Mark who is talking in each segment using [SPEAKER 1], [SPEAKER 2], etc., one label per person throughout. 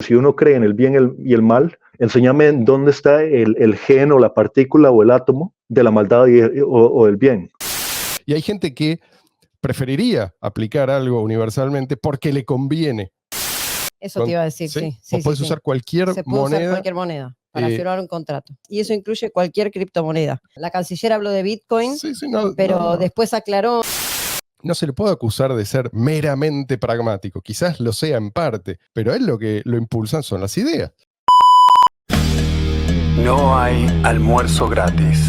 [SPEAKER 1] Si uno cree en el bien y el mal, enséñame dónde está el gen o la partícula o el átomo de la maldad o del bien.
[SPEAKER 2] Y hay gente que preferiría aplicar algo universalmente porque le conviene.
[SPEAKER 3] Eso te iba a decir, sí.
[SPEAKER 2] Vos podés usar cualquier
[SPEAKER 3] Se puede usar cualquier moneda para firmar un contrato. Y eso incluye cualquier criptomoneda. La canciller habló de Bitcoin, pero después aclaró.
[SPEAKER 2] No se le puede acusar de ser meramente pragmático. Quizás lo sea en parte, pero a él lo que lo impulsan son las ideas.
[SPEAKER 4] No hay almuerzo gratis.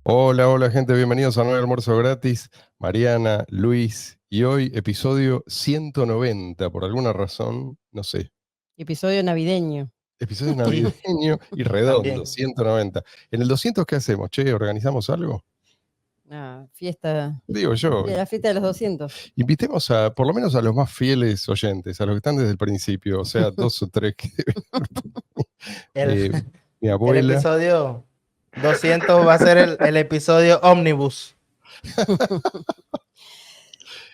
[SPEAKER 2] Hola gente, bienvenidos a No hay almuerzo gratis. Mariana, Luis, y hoy episodio 190, por alguna razón, no sé.
[SPEAKER 3] Episodio navideño.
[SPEAKER 2] Episodio navideño y redondo, 190. ¿En el 200 qué hacemos, che? ¿Organizamos algo?
[SPEAKER 3] Una fiesta.
[SPEAKER 2] Digo yo.
[SPEAKER 3] La fiesta de los 200.
[SPEAKER 2] Invitemos por lo menos a los más fieles oyentes, a los que están desde el principio, o sea, 2 o 3 que mi abuela.
[SPEAKER 5] El episodio 200 va a ser el episodio Omnibus.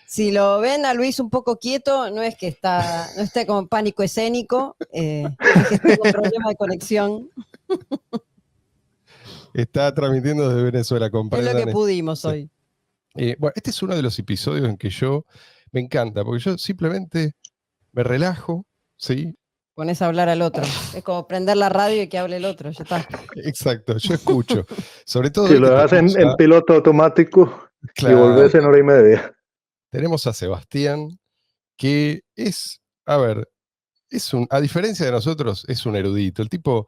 [SPEAKER 3] Si lo ven a Luis un poco quieto, no es que no esté con pánico escénico, es que tengo un problema de conexión.
[SPEAKER 2] Está transmitiendo desde Venezuela, comprendan.
[SPEAKER 3] Es lo que pudimos hoy.
[SPEAKER 2] Bueno, este es uno de los episodios en que me encanta, porque yo simplemente me relajo, ¿sí?
[SPEAKER 3] Pones a hablar al otro. Es como prender la radio y que hable el otro, ya está.
[SPEAKER 2] Exacto, yo escucho. Sobre todo.
[SPEAKER 1] Si lo hacen en piloto automático, claro, y volvés en hora y media.
[SPEAKER 2] Tenemos a Sebastián, que es, a diferencia de nosotros, es un erudito. El tipo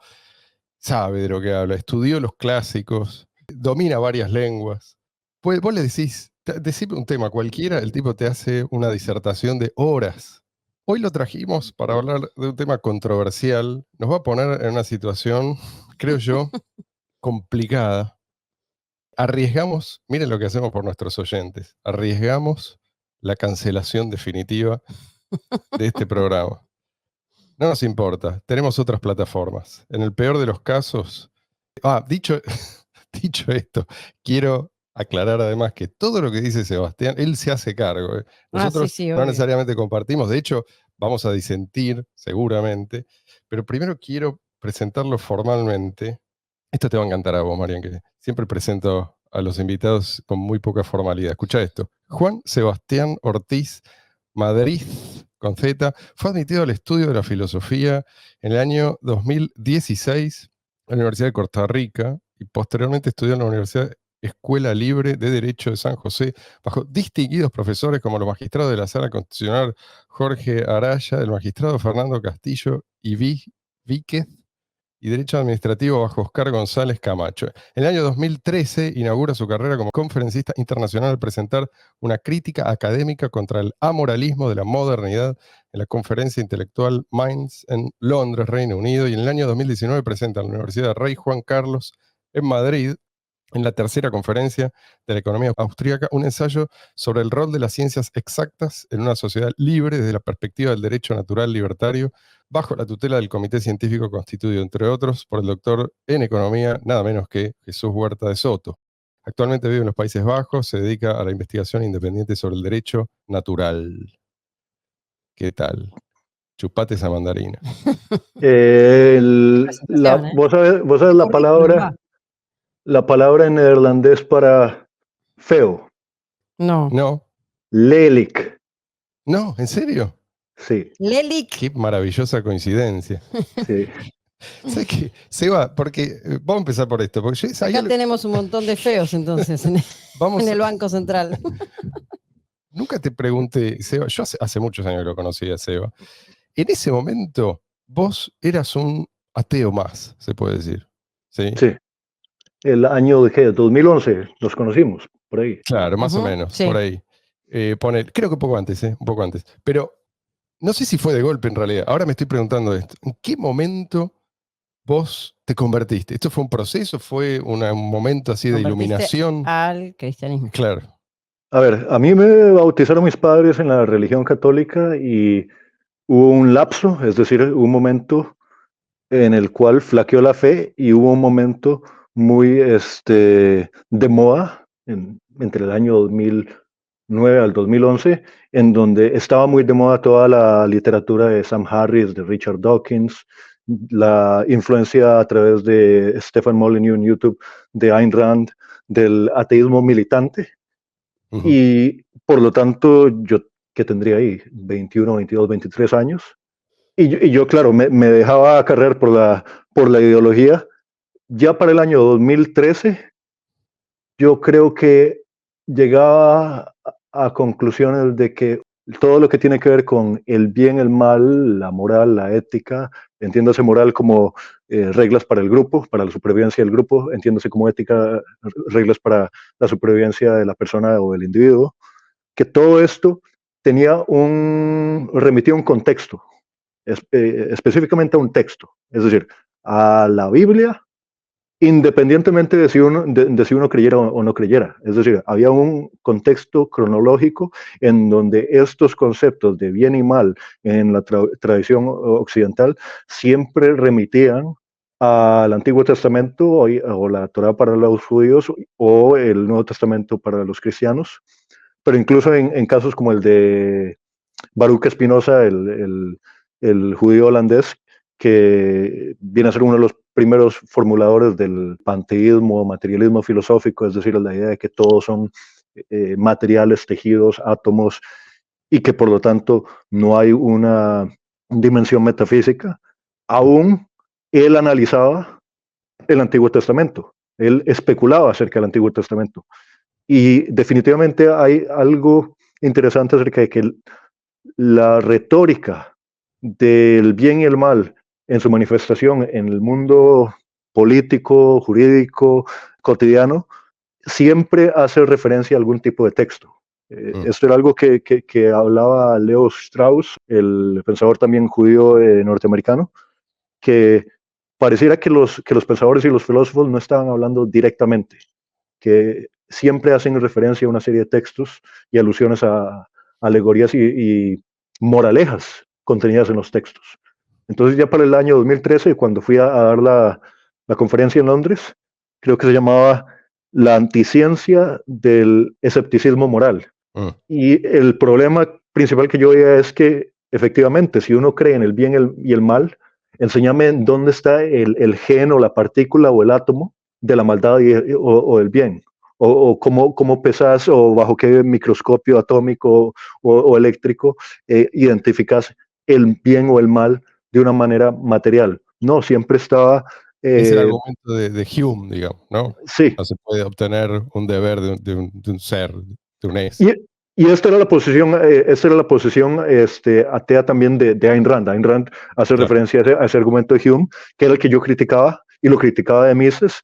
[SPEAKER 2] sabe de lo que habla, estudió los clásicos, domina varias lenguas. Pues vos le decime un tema cualquiera, el tipo te hace una disertación de horas. Hoy lo trajimos para hablar de un tema controversial. Nos va a poner en una situación, creo yo, complicada. Arriesgamos, miren lo que hacemos por nuestros oyentes, arriesgamos la cancelación definitiva de este programa. No nos importa, tenemos otras plataformas. En el peor de los casos... dicho esto, quiero aclarar además que todo lo que dice Sebastián, él se hace cargo. Nosotros no necesariamente compartimos, de hecho vamos a disentir seguramente, pero primero quiero presentarlo formalmente. Esto te va a encantar a vos, Marian, que siempre presento a los invitados con muy poca formalidad. Escucha esto. Juan Sebastián Ortiz Madrid, con Z, fue admitido al estudio de la filosofía en el año 2016 en la Universidad de Costa Rica y posteriormente estudió en la Universidad Escuela Libre de Derecho de San José bajo distinguidos profesores como los magistrados de la Sala Constitucional Jorge Araya, el magistrado Fernando Castillo y Víquez, y Derecho Administrativo bajo Oscar González Camacho. En el año 2013 inaugura su carrera como conferencista internacional al presentar una crítica académica contra el amoralismo de la modernidad en la conferencia intelectual Minds en Londres, Reino Unido, y en el año 2019 presenta en la Universidad Rey Juan Carlos en Madrid, en la tercera conferencia de la economía austríaca, un ensayo sobre el rol de las ciencias exactas en una sociedad libre desde la perspectiva del derecho natural libertario, bajo la tutela del comité científico constituido, entre otros, por el doctor en economía, nada menos que Jesús Huerta de Soto. Actualmente vive en los Países Bajos, se dedica a la investigación independiente sobre el derecho natural. ¿Qué tal? Chupate esa mandarina.
[SPEAKER 1] Vos sabés la palabra en neerlandés para feo.
[SPEAKER 2] No.
[SPEAKER 1] Lelijk.
[SPEAKER 2] No, ¿en serio?
[SPEAKER 1] Sí.
[SPEAKER 3] Lelijk.
[SPEAKER 2] Qué maravillosa coincidencia.
[SPEAKER 1] Sí.
[SPEAKER 2] ¿Sabes qué? Seba, porque vamos a empezar por esto. Porque
[SPEAKER 3] acá tenemos un montón de feos entonces en el Banco Central.
[SPEAKER 2] Nunca te pregunté, Seba, yo hace muchos años que lo conocí a Seba. En ese momento, vos eras un ateo más, se puede decir. Sí.
[SPEAKER 1] El año de 2011 nos conocimos, por ahí.
[SPEAKER 2] Claro, más o menos, sí. Por ahí. Creo que un poco antes, un poco antes. Pero no sé si fue de golpe en realidad. Ahora me estoy preguntando esto. ¿En qué momento vos te convertiste? ¿Esto fue un proceso? ¿Fue un momento así de iluminación?
[SPEAKER 3] Al cristianismo.
[SPEAKER 2] Claro.
[SPEAKER 1] A ver, a mí me bautizaron mis padres en la religión católica y hubo un lapso, es decir, un momento en el cual flaqueó la fe y hubo un momento muy de moda entre el año 2000, 2009 al 2011, en donde estaba muy de moda toda la literatura de Sam Harris, de Richard Dawkins, la influencia a través de Stefan Molyneux en YouTube, de Ayn Rand, del ateísmo militante. Y por lo tanto, yo que tendría ahí 21, 22, 23 años, y yo claro, me dejaba acarrear por la ideología. Ya para el año 2013, yo creo que llegaba a conclusiones de que todo lo que tiene que ver con el bien, el mal, la moral, la ética, entiéndase moral como reglas para el grupo, para la supervivencia del grupo, entiéndase como ética, reglas para la supervivencia de la persona o del individuo, que todo esto remitía a un contexto, específicamente a un texto, es decir, a la Biblia, independientemente de si uno creyera o no creyera. Es decir, había un contexto cronológico en donde estos conceptos de bien y mal en la tradición occidental siempre remitían al Antiguo Testamento o la Torá para los judíos o el Nuevo Testamento para los cristianos, pero incluso en casos como el de Baruch Spinoza, el judío holandés, que viene a ser uno de los primeros formuladores del panteísmo, materialismo filosófico, es decir, la idea de que todos son materiales, tejidos, átomos, y que por lo tanto no hay una dimensión metafísica. Aún él analizaba el Antiguo Testamento, él especulaba acerca del Antiguo Testamento. Y definitivamente hay algo interesante acerca de que la retórica del bien y el mal en su manifestación en el mundo político, jurídico, cotidiano, siempre hace referencia a algún tipo de texto. Esto era algo que hablaba Leo Strauss, el pensador también judío norteamericano, que pareciera que los pensadores y los filósofos no estaban hablando directamente, que siempre hacen referencia a una serie de textos y alusiones a alegorías y moralejas contenidas en los textos. Entonces ya para el año 2013, cuando fui a dar la conferencia en Londres, creo que se llamaba La anticiencia del escepticismo moral. Y el problema principal que yo veía es que efectivamente, si uno cree en el bien y el mal, enséñame dónde está el gen o la partícula o el átomo de la maldad o del bien. O cómo pesas o bajo qué microscopio atómico o eléctrico identificas el bien o el mal de una manera material. No, siempre estaba...
[SPEAKER 2] es el argumento de Hume, digamos, ¿no?
[SPEAKER 1] Sí.
[SPEAKER 2] No se puede obtener un deber de un ser, de un es.
[SPEAKER 1] Y esta era la posición, atea también de Ayn Rand. Ayn Rand hace referencia a ese argumento de Hume, que era el que yo criticaba, y lo criticaba de Mises,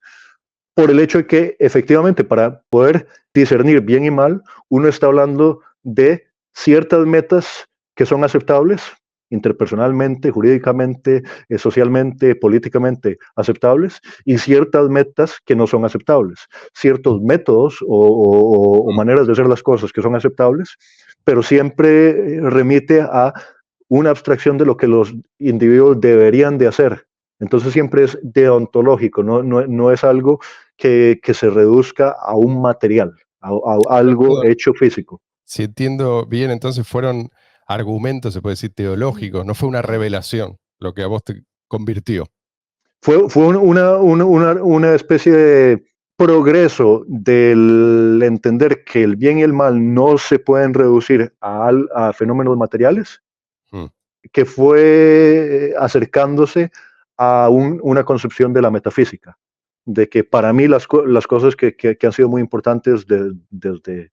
[SPEAKER 1] por el hecho de que efectivamente para poder discernir bien y mal, uno está hablando de ciertas metas que son aceptables, interpersonalmente, jurídicamente, socialmente, políticamente aceptables, y ciertas metas que no son aceptables, ciertos métodos o maneras de hacer las cosas que son aceptables, pero siempre remite a una abstracción de lo que los individuos deberían de hacer. Entonces siempre es deontológico, no es algo que se reduzca a un material, a algo hecho físico.
[SPEAKER 2] Si entiendo bien, entonces fueron argumentos, se puede decir, teológicos, no fue una revelación lo que a vos te convirtió.
[SPEAKER 1] Fue una especie de progreso del entender que el bien y el mal no se pueden reducir a fenómenos materiales, que fue acercándose a una concepción de la metafísica, de que para mí las cosas que han sido muy importantes desde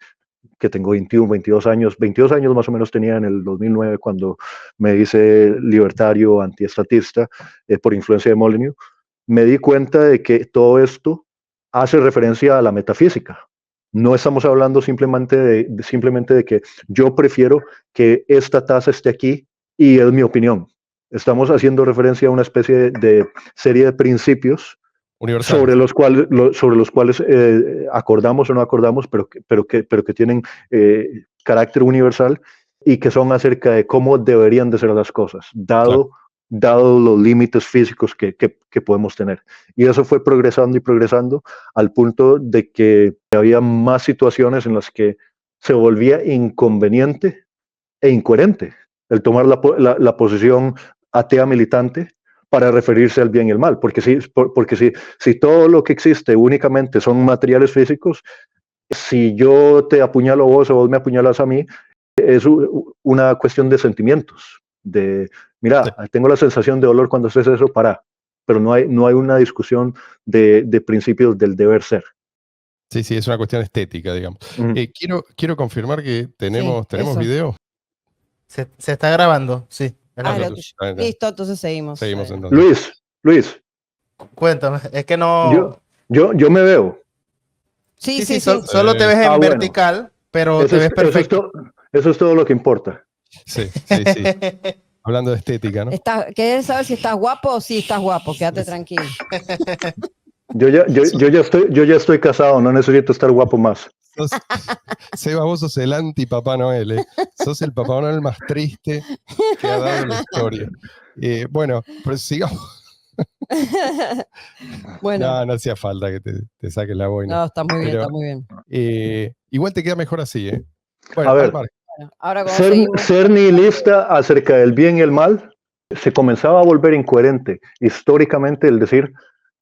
[SPEAKER 1] que tengo 21, 22 años más o menos tenía en el 2009 cuando me hice libertario, antiestatista, por influencia de Molyneux, me di cuenta de que todo esto hace referencia a la metafísica. No estamos hablando simplemente de que yo prefiero que esta taza esté aquí y es mi opinión. Estamos haciendo referencia a una especie de serie de principios sobre los cuales acordamos o no acordamos, pero que tienen carácter universal y que son acerca de cómo deberían de ser las cosas, dado los límites físicos que podemos tener. Y eso fue progresando y progresando al punto de que había más situaciones en las que se volvía inconveniente e incoherente el tomar la posición atea militante para referirse al bien y el mal, porque si todo lo que existe únicamente son materiales físicos, si yo te apuñalo a vos o vos me apuñalas a mí, es una cuestión de sentimientos, de, mira, tengo la sensación de dolor cuando haces eso, pero no hay una discusión de principios del deber ser.
[SPEAKER 2] Sí, sí, es una cuestión estética, digamos. Quiero confirmar que tenemos video.
[SPEAKER 5] Se está grabando, sí.
[SPEAKER 3] Listo, entonces seguimos.
[SPEAKER 2] Seguimos entonces.
[SPEAKER 1] Luis.
[SPEAKER 5] Cuéntame, es que no...
[SPEAKER 1] Yo me veo.
[SPEAKER 3] Sí.
[SPEAKER 5] Solo te ves en vertical, pero te ves perfecto.
[SPEAKER 1] Eso es todo lo que importa.
[SPEAKER 2] Sí. Hablando de estética, ¿no?
[SPEAKER 3] ¿Querés saber si estás guapo o si estás guapo? Quédate tranquilo.
[SPEAKER 1] Yo ya estoy casado, no necesito estar guapo más.
[SPEAKER 2] Seba, vos sos el anti-Papá Noel, ¿eh? Sos el Papá Noel más triste que ha dado la historia. Bueno, pues sigamos.
[SPEAKER 3] Bueno.
[SPEAKER 2] No hacía falta que te saques la boina.
[SPEAKER 3] No, está muy bien.
[SPEAKER 2] Igual te queda mejor así, ¿eh?
[SPEAKER 1] Bueno, a ver,
[SPEAKER 3] ahora
[SPEAKER 1] ser nihilista acerca del bien y el mal se comenzaba a volver incoherente históricamente el decir,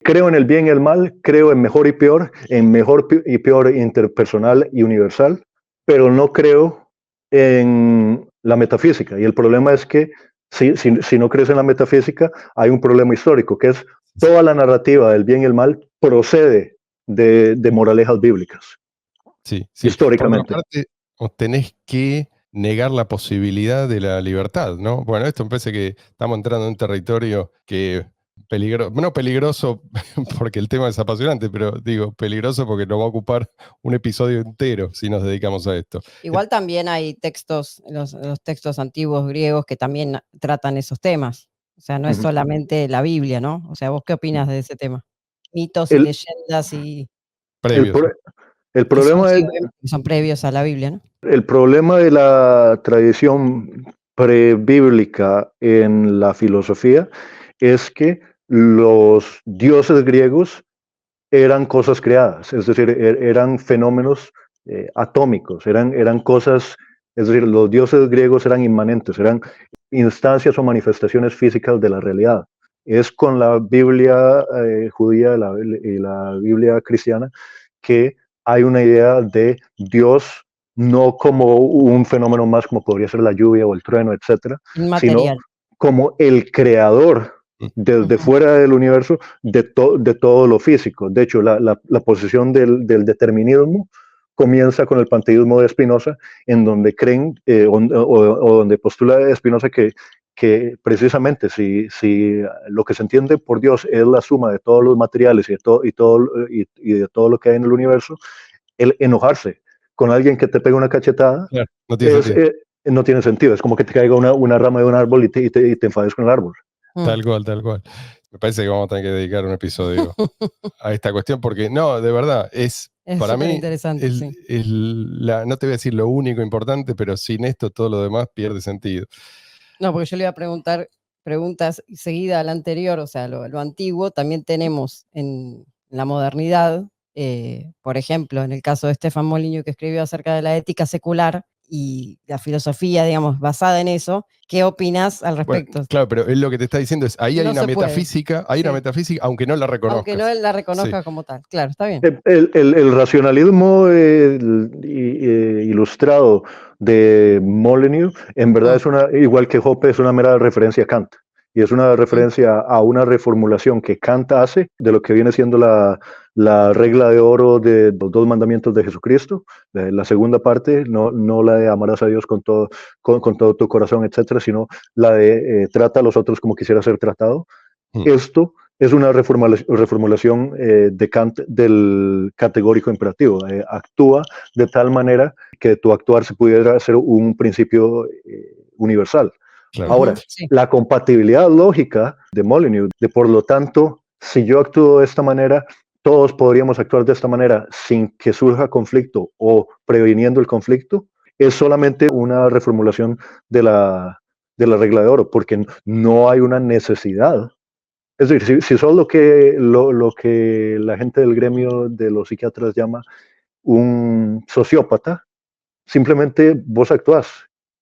[SPEAKER 1] creo en el bien y el mal, creo en mejor y peor interpersonal y universal, pero no creo en la metafísica. Y el problema es que si no crees en la metafísica, hay un problema histórico, que es toda la narrativa del bien y el mal procede de moralejas bíblicas.
[SPEAKER 2] Sí.
[SPEAKER 1] Históricamente.
[SPEAKER 2] Por parte, tenés que negar la posibilidad de la libertad, ¿no? Bueno, esto me parece que estamos entrando en un territorio que no peligroso porque el tema es apasionante, pero digo peligroso porque nos va a ocupar un episodio entero si nos dedicamos a esto.
[SPEAKER 3] Igual también hay textos, los textos antiguos griegos que también tratan esos temas. O sea, no es solamente la Biblia, ¿no? O sea, ¿vos qué opinas de ese tema? Mitos y leyendas y...
[SPEAKER 1] El problema
[SPEAKER 3] son previos a la Biblia, ¿no?
[SPEAKER 1] El problema de la tradición prebíblica en la filosofía es que los dioses griegos eran cosas creadas, es decir, eran fenómenos atómicos, eran cosas, es decir, los dioses griegos eran inmanentes, eran instancias o manifestaciones físicas de la realidad. Es con la Biblia judía y la Biblia cristiana que hay una idea de Dios no como un fenómeno más como podría ser la lluvia o el trueno, etcétera, sino como el creador desde fuera del universo de todo lo físico. De hecho, la posición del determinismo comienza con el panteísmo de Spinoza, en donde creen o donde postula Spinoza que precisamente si lo que se entiende por Dios es la suma de todos los materiales y de todo lo que hay en el universo, el enojarse con alguien que te pega una cachetada no tiene sentido. Es como que te caiga una rama de un árbol y te enfades con el árbol.
[SPEAKER 2] Tal cual. Me parece que vamos a tener que dedicar un episodio a esta cuestión porque, no, de verdad, es para mí,
[SPEAKER 3] interesante,
[SPEAKER 2] no te voy a decir lo único importante, pero sin esto todo lo demás pierde sentido.
[SPEAKER 3] No, porque yo le iba a preguntar preguntas seguida a la anterior, o sea, lo antiguo, también tenemos en la modernidad, por ejemplo, en el caso de Stefan Molyneux, que escribió acerca de la ética secular y la filosofía, digamos, basada en eso, ¿qué opinas al respecto?
[SPEAKER 2] Bueno, claro, pero él lo que te está diciendo es, ahí hay una metafísica, aunque no la reconozcas.
[SPEAKER 3] Aunque no la reconozca como tal, claro, está bien.
[SPEAKER 1] El racionalismo ilustrado de Molyneux, en verdad es igual que Hoppe, es una mera referencia a Kant. Y es una referencia a una reformulación que Kant hace de lo que viene siendo la regla de oro de los 2 mandamientos de Jesucristo, la segunda parte, no la de amarás a Dios con todo tu corazón, etcétera, sino la de trata a los otros como quisiera ser tratado. Esto es una reformulación de Kant del categórico imperativo. Actúa de tal manera que tu actuar se pudiera hacer un principio universal. Claro. Ahora, la compatibilidad lógica de Molyneux, por lo tanto, si yo actúo de esta manera, todos podríamos actuar de esta manera sin que surja conflicto o previniendo el conflicto, es solamente una reformulación de la regla de oro, porque no hay una necesidad. Es decir, si sos lo que la gente del gremio de los psiquiatras llama un sociópata, simplemente vos actuás.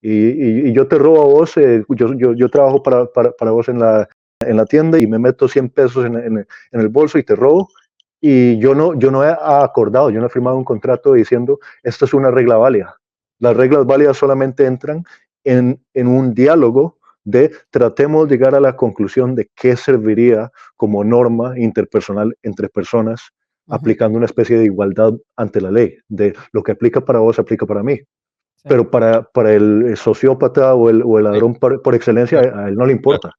[SPEAKER 1] Y yo te robo a vos, yo trabajo para vos en la tienda y me meto 100 pesos en el bolso y te robo. Y yo no he acordado, yo no he firmado un contrato diciendo, esta es una regla válida. Las reglas válidas solamente entran en un diálogo de tratemos de llegar a la conclusión de qué serviría como norma interpersonal entre personas, aplicando una especie de igualdad ante la ley, de lo que aplica para vos aplica para mí. Sí. Pero para el sociópata o el ladrón por excelencia, a él no le importa.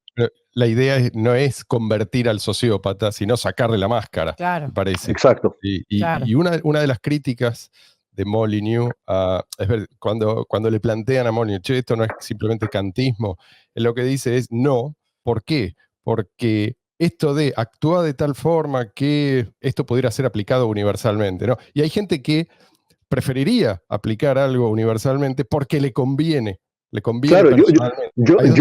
[SPEAKER 2] La idea no es convertir al sociópata, sino sacarle la máscara, me parece.
[SPEAKER 1] Exacto.
[SPEAKER 2] Y una de las críticas de Molyneux, es ver, cuando le plantean a Molyneux, che, esto no es simplemente kantismo, él lo que dice es no. ¿Por qué? Porque esto de actuar de tal forma que esto pudiera ser aplicado universalmente, ¿no? Y hay gente que preferiría aplicar algo universalmente porque le conviene. Le conviene
[SPEAKER 1] claro,
[SPEAKER 2] personalmente.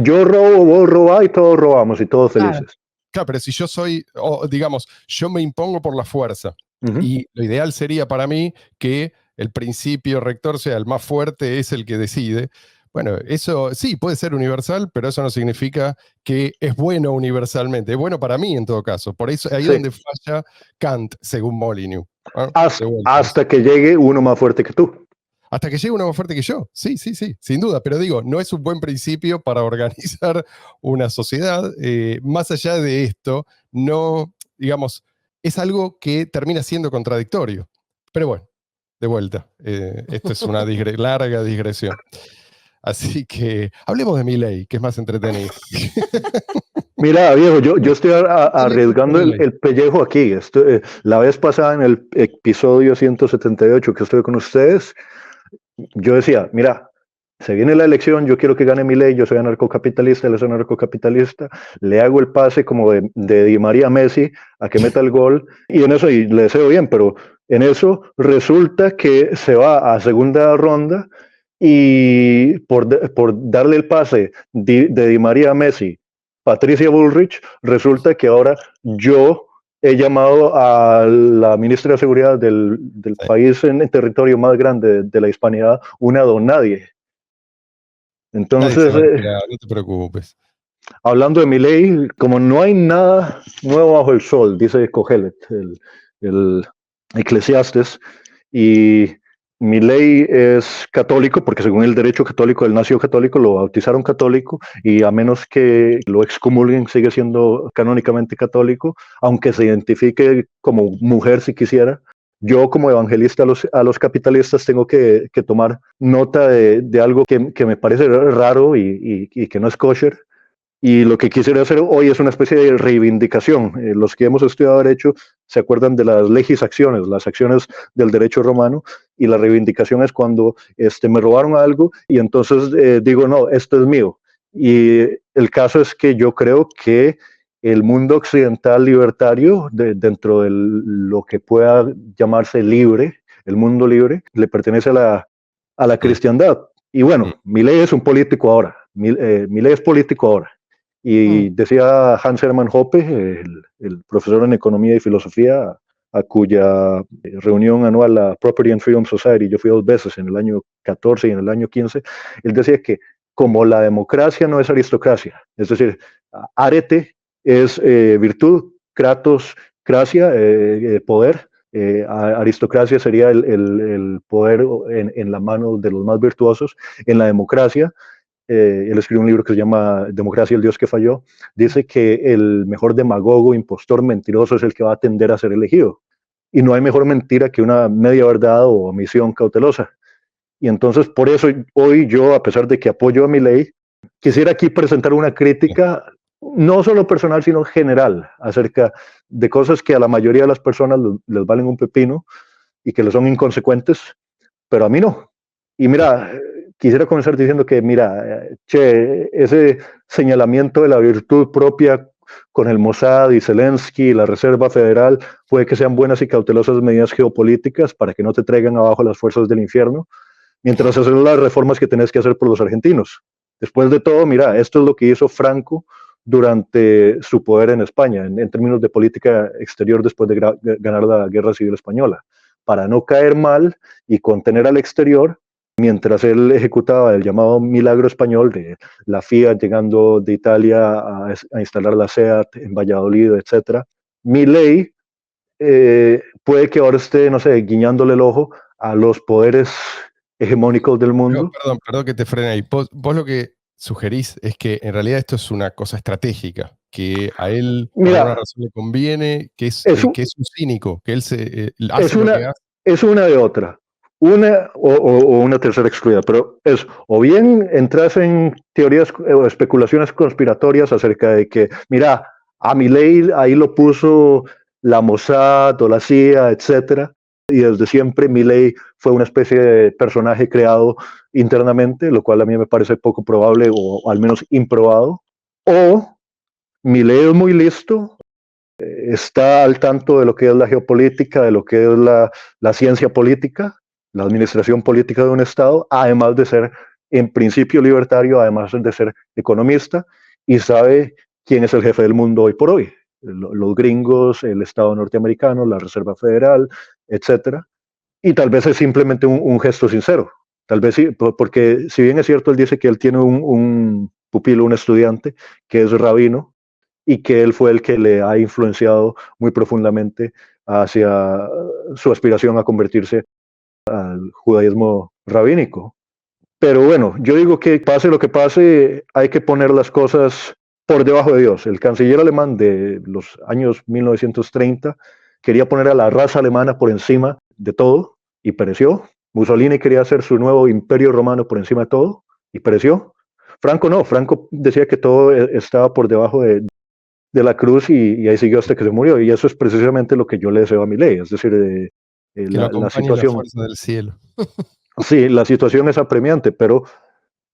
[SPEAKER 1] yo robo, vos robás y todos robamos y todos felices.
[SPEAKER 2] Claro, pero si yo soy, digamos, yo me impongo por la fuerza, y lo ideal sería para mí que el principio rector sea el más fuerte, es el que decide. Bueno, eso sí, puede ser universal, pero eso no significa que es bueno universalmente. Es bueno para mí en todo caso. Por eso ahí es donde falla Kant, según Molyneux.
[SPEAKER 1] Hasta que llegue uno más fuerte que tú.
[SPEAKER 2] Hasta que llegue uno más fuerte que yo. Sí, sin duda. Pero digo, no es un buen principio para organizar una sociedad. Más allá de esto, no, digamos, es algo que termina siendo contradictorio. Pero bueno, de vuelta. Esto es una larga digresión. Así que hablemos de Milei, que es más entretenido.
[SPEAKER 1] Mira, viejo, yo estoy arriesgando el pellejo aquí. La vez pasada en el episodio 178 que estuve con ustedes, yo decía, mira, se viene la elección, yo quiero que gane Milei, yo soy anarcocapitalista, él es anarcocapitalista, le hago el pase como de Di María a Messi a que meta el gol, y en eso, y le deseo bien, pero en eso resulta que se va a segunda ronda y por darle el pase de Di María a Messi, Patricia Bullrich, resulta que ahora yo he llamado a la ministra de Seguridad del país en el territorio más grande de la hispanidad una donadie. Entonces,
[SPEAKER 2] no te preocupes.
[SPEAKER 1] Hablando de Milei, como no hay nada nuevo bajo el sol, dice Kohelet, el Eclesiastes, y Milei es católico, porque según el derecho católico, él nació católico, lo bautizaron católico, y a menos que lo excomulguen, sigue siendo canónicamente católico, aunque se identifique como mujer si quisiera. Yo como evangelista a los capitalistas tengo que tomar nota de algo que me parece raro y que no es kosher. Y lo que quisiera hacer hoy es una especie de reivindicación. Los que hemos estudiado derecho se acuerdan de las legisacciones, las acciones del derecho romano, y la reivindicación es cuando me robaron algo y entonces digo, no, esto es mío. Y el caso es que yo creo que el mundo occidental libertario, dentro de lo que pueda llamarse libre, el mundo libre, le pertenece a la cristiandad. Y bueno, Milei es un político ahora. Milei es político ahora. Y decía Hans Hermann Hoppe, el profesor en economía y filosofía, a cuya reunión anual, la Property and Freedom Society, yo fui 2 veces, en el año 14 y en el año 15, él decía que como la democracia no es aristocracia, es decir, arete es virtud, kratos, cracia, poder, aristocracia sería el poder en la mano de los más virtuosos. En la democracia, él escribió un libro que se llama Democracia, el Dios que falló, dice que el mejor demagogo, impostor, mentiroso es el que va a tender a ser elegido. Y no hay mejor mentira que una media verdad o omisión cautelosa. Y entonces, por eso hoy yo, a pesar de que apoyo a Milei, quisiera aquí presentar una crítica, no solo personal, sino general, acerca de cosas que a la mayoría de las personas les valen un pepino y que les son inconsecuentes, pero a mí no. Y mira, quisiera comenzar diciendo que, mira, ese señalamiento de la virtud propia con el Mossad y Zelensky y la Reserva Federal puede que sean buenas y cautelosas medidas geopolíticas para que no te traigan abajo las fuerzas del infierno, mientras haces las reformas que tenés que hacer por los argentinos. Después de todo, mira, esto es lo que hizo Franco durante su poder en España, en términos de política exterior después de ganar la Guerra Civil Española. para no caer mal y contener al exterior, mientras él ejecutaba el llamado milagro español de la Fiat llegando de Italia a instalar la SEAT en Valladolid, etc. Milei puede que ahora esté, no sé, guiñándole el ojo a los poderes hegemónicos del mundo.
[SPEAKER 2] Perdón que te frene ahí. Vos lo que sugerís es que en realidad esto es una cosa estratégica, que a él por alguna razón le conviene, que es un cínico, que él hace lo que hace.
[SPEAKER 1] Es una de otra. Una o una tercera excluida, pero es o bien entras en teorías o especulaciones conspiratorias acerca de que, mira, a Milei ahí lo puso la Mossad o la CIA, etcétera, y desde siempre Milei fue una especie de personaje creado internamente, lo cual a mí me parece poco probable o al menos improbado. O Milei es muy listo, está al tanto de lo que es la geopolítica, de lo que es la ciencia política, la administración política de un Estado, además de ser en principio libertario, además de ser economista, y sabe quién es el jefe del mundo hoy por hoy. Los gringos, el Estado norteamericano, la Reserva Federal, etcétera. Y tal vez es simplemente un gesto sincero. Tal vez sí, porque si bien es cierto, él dice que él tiene un pupilo, un estudiante, que es rabino, y que él fue el que le ha influenciado muy profundamente hacia su aspiración a convertirse al judaísmo rabínico. Pero bueno, yo digo que pase lo que pase, hay que poner las cosas por debajo de Dios. El canciller alemán de los años 1930 quería poner a la raza alemana por encima de todo y pereció. Mussolini quería hacer su nuevo imperio romano por encima de todo y pereció. Franco no, Franco decía que todo estaba por debajo de la cruz y ahí siguió hasta que se murió. Y eso es precisamente lo que yo le deseo a Milei, es decir, la situación.
[SPEAKER 2] La fuerza del cielo.
[SPEAKER 1] Sí, la situación es apremiante, pero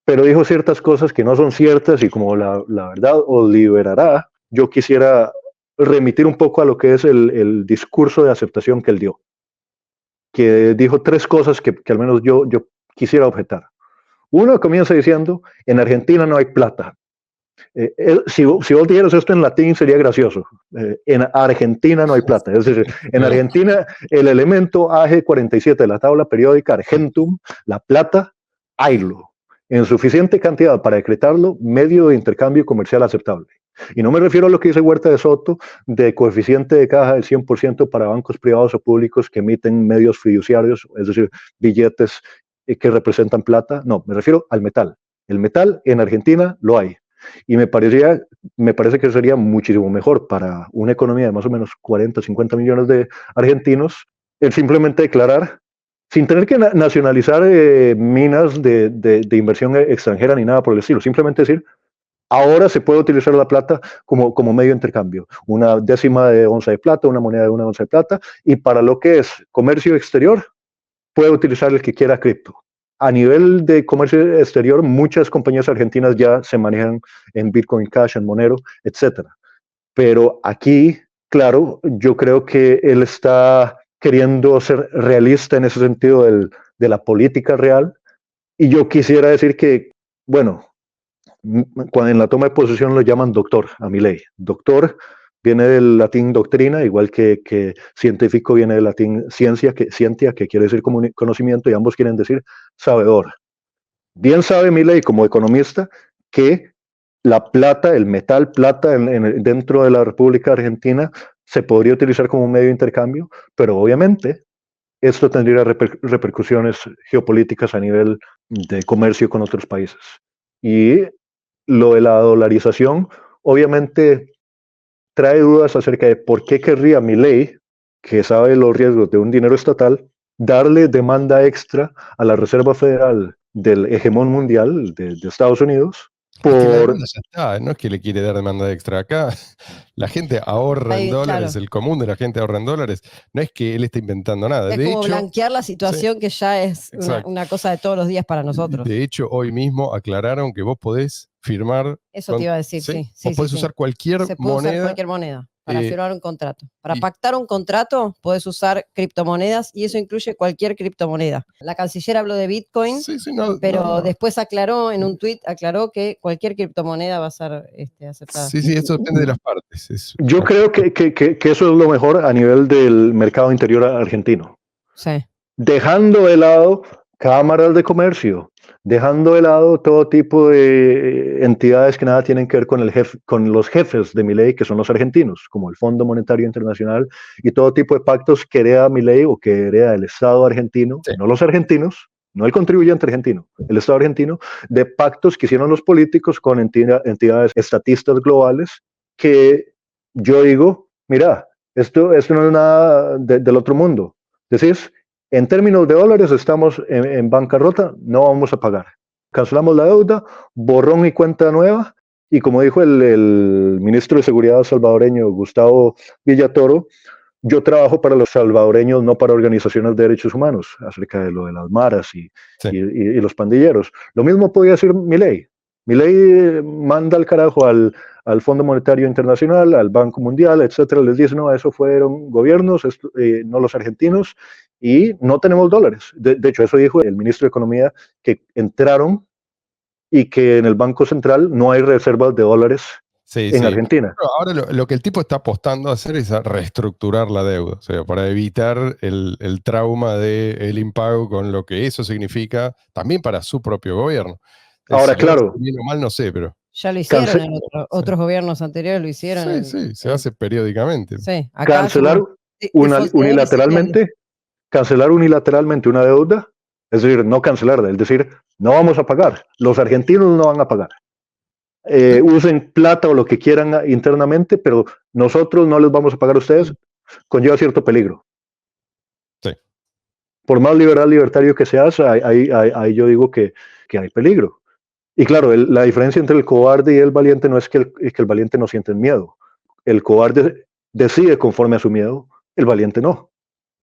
[SPEAKER 1] dijo ciertas cosas que no son ciertas y como la verdad os liberará, yo quisiera remitir un poco a lo que es el discurso de aceptación que él dio, que dijo tres cosas que al menos yo quisiera objetar. Uno comienza diciendo, en Argentina no hay plata. Si vos dijeras esto en latín sería gracioso. En Argentina no hay plata. Es decir, en Argentina el elemento AG47 de la tabla periódica Argentum, la plata, haylo. En suficiente cantidad para decretarlo medio de intercambio comercial aceptable. Y no me refiero a lo que dice Huerta de Soto de coeficiente de caja del 100% para bancos privados o públicos que emiten medios fiduciarios, es decir, billetes que representan plata. No, me refiero al metal. El metal en Argentina lo hay. Y me parece que sería muchísimo mejor para una economía de más o menos 40, 50 millones de argentinos el simplemente declarar, sin tener que nacionalizar minas de inversión extranjera ni nada por el estilo, simplemente decir, ahora se puede utilizar la plata como medio de intercambio, una décima de onza de plata, una moneda de una onza de plata, y para lo que es comercio exterior, puede utilizar el que quiera cripto. A nivel de comercio exterior, muchas compañías argentinas ya se manejan en Bitcoin Cash, en Monero, etc. Pero aquí, claro, yo creo que él está queriendo ser realista en ese sentido de la política real. Y yo quisiera decir que, bueno, cuando en la toma de posesión lo llaman doctor a Milei. Doctor viene del latín doctrina, igual que científico viene del latín ciencia, scientia, que quiere decir conocimiento, y ambos quieren decir sabedor. Bien sabe Milei como economista que la plata, el metal plata dentro de la República Argentina se podría utilizar como un medio de intercambio, pero obviamente esto tendría repercusiones geopolíticas a nivel de comercio con otros países. Y lo de la dolarización, obviamente trae dudas acerca de por qué querría Milei, que sabe los riesgos de un dinero estatal, darle demanda extra a la Reserva Federal del hegemón mundial de Estados Unidos.
[SPEAKER 2] Es que la demanda ya está, no es que le quiere dar demanda extra. Acá la gente ahorra en dólares, claro. El común de la gente ahorra en dólares. No es que él esté inventando nada.
[SPEAKER 3] Es de como hecho, blanquear la situación, sí, que ya es una cosa de todos los días para nosotros.
[SPEAKER 2] De hecho, hoy mismo aclararon que vos podés firmar.
[SPEAKER 3] Eso te iba a decir, sí.
[SPEAKER 2] Vos podés usar cualquier
[SPEAKER 3] Se puede
[SPEAKER 2] moneda.
[SPEAKER 3] Usar cualquier moneda para firmar un contrato. Para pactar un contrato podés usar criptomonedas y eso incluye cualquier criptomoneda. La canciller habló de Bitcoin, pero después aclaró en un tuit, aclaró que cualquier criptomoneda va a ser aceptada.
[SPEAKER 2] Sí, eso depende de las partes.
[SPEAKER 1] Yo creo que eso es lo mejor a nivel del mercado interior argentino.
[SPEAKER 3] Sí.
[SPEAKER 1] dejando de lado cámaras de comercio, dejando de lado todo tipo de entidades que nada tienen que ver con los jefes de Milei, que son los argentinos, como el Fondo Monetario Internacional y todo tipo de pactos que hereda Milei o que hereda el Estado argentino,
[SPEAKER 2] Sí.
[SPEAKER 1] no los argentinos, no el contribuyente argentino, el Estado argentino, de pactos que hicieron los políticos con entidades estatistas globales que yo digo, mira, esto no es nada del otro mundo. Decís, en términos de dólares estamos en bancarrota, no vamos a pagar. Cancelamos la deuda, borrón y cuenta nueva, y como dijo el ministro de Seguridad salvadoreño, Gustavo Villatoro, yo trabajo para los salvadoreños, no para organizaciones de derechos humanos, acerca de lo de las maras
[SPEAKER 2] Sí.
[SPEAKER 1] y los pandilleros. Lo mismo podía decir Milei. Milei manda al carajo al Fondo Monetario Internacional, al Banco Mundial, etcétera. Les dice, no, eso fueron gobiernos, no los argentinos, y no tenemos dólares. De hecho, eso dijo el ministro de Economía, que entraron y que en el Banco Central no hay reservas de dólares
[SPEAKER 2] Sí,
[SPEAKER 1] en
[SPEAKER 2] sí.
[SPEAKER 1] Argentina.
[SPEAKER 2] Pero ahora lo que el tipo está apostando a hacer es a reestructurar la deuda, o sea, para evitar el trauma del impago con lo que eso significa también para su propio gobierno.
[SPEAKER 1] Ahora,
[SPEAKER 2] Si le va a
[SPEAKER 1] claro,
[SPEAKER 2] hacer bien o mal, no sé, pero
[SPEAKER 3] Ya lo hicieron
[SPEAKER 1] Cance-
[SPEAKER 3] en otros gobiernos anteriores, lo hicieron.
[SPEAKER 2] sí, se hace periódicamente.
[SPEAKER 3] Sí, acá
[SPEAKER 1] cancelar
[SPEAKER 3] somos defaultadores
[SPEAKER 1] unilateralmente, una deuda, es decir, no cancelarla, es decir, no vamos a pagar, los argentinos no van a pagar. Usen plata o lo que quieran internamente, pero nosotros no les vamos a pagar a ustedes, conlleva cierto peligro.
[SPEAKER 2] Sí.
[SPEAKER 1] Por más libertario que seas, ahí yo digo que hay peligro. Y claro, la diferencia entre el cobarde y el valiente no es que el valiente no siente miedo. El cobarde decide conforme a su miedo, el valiente no.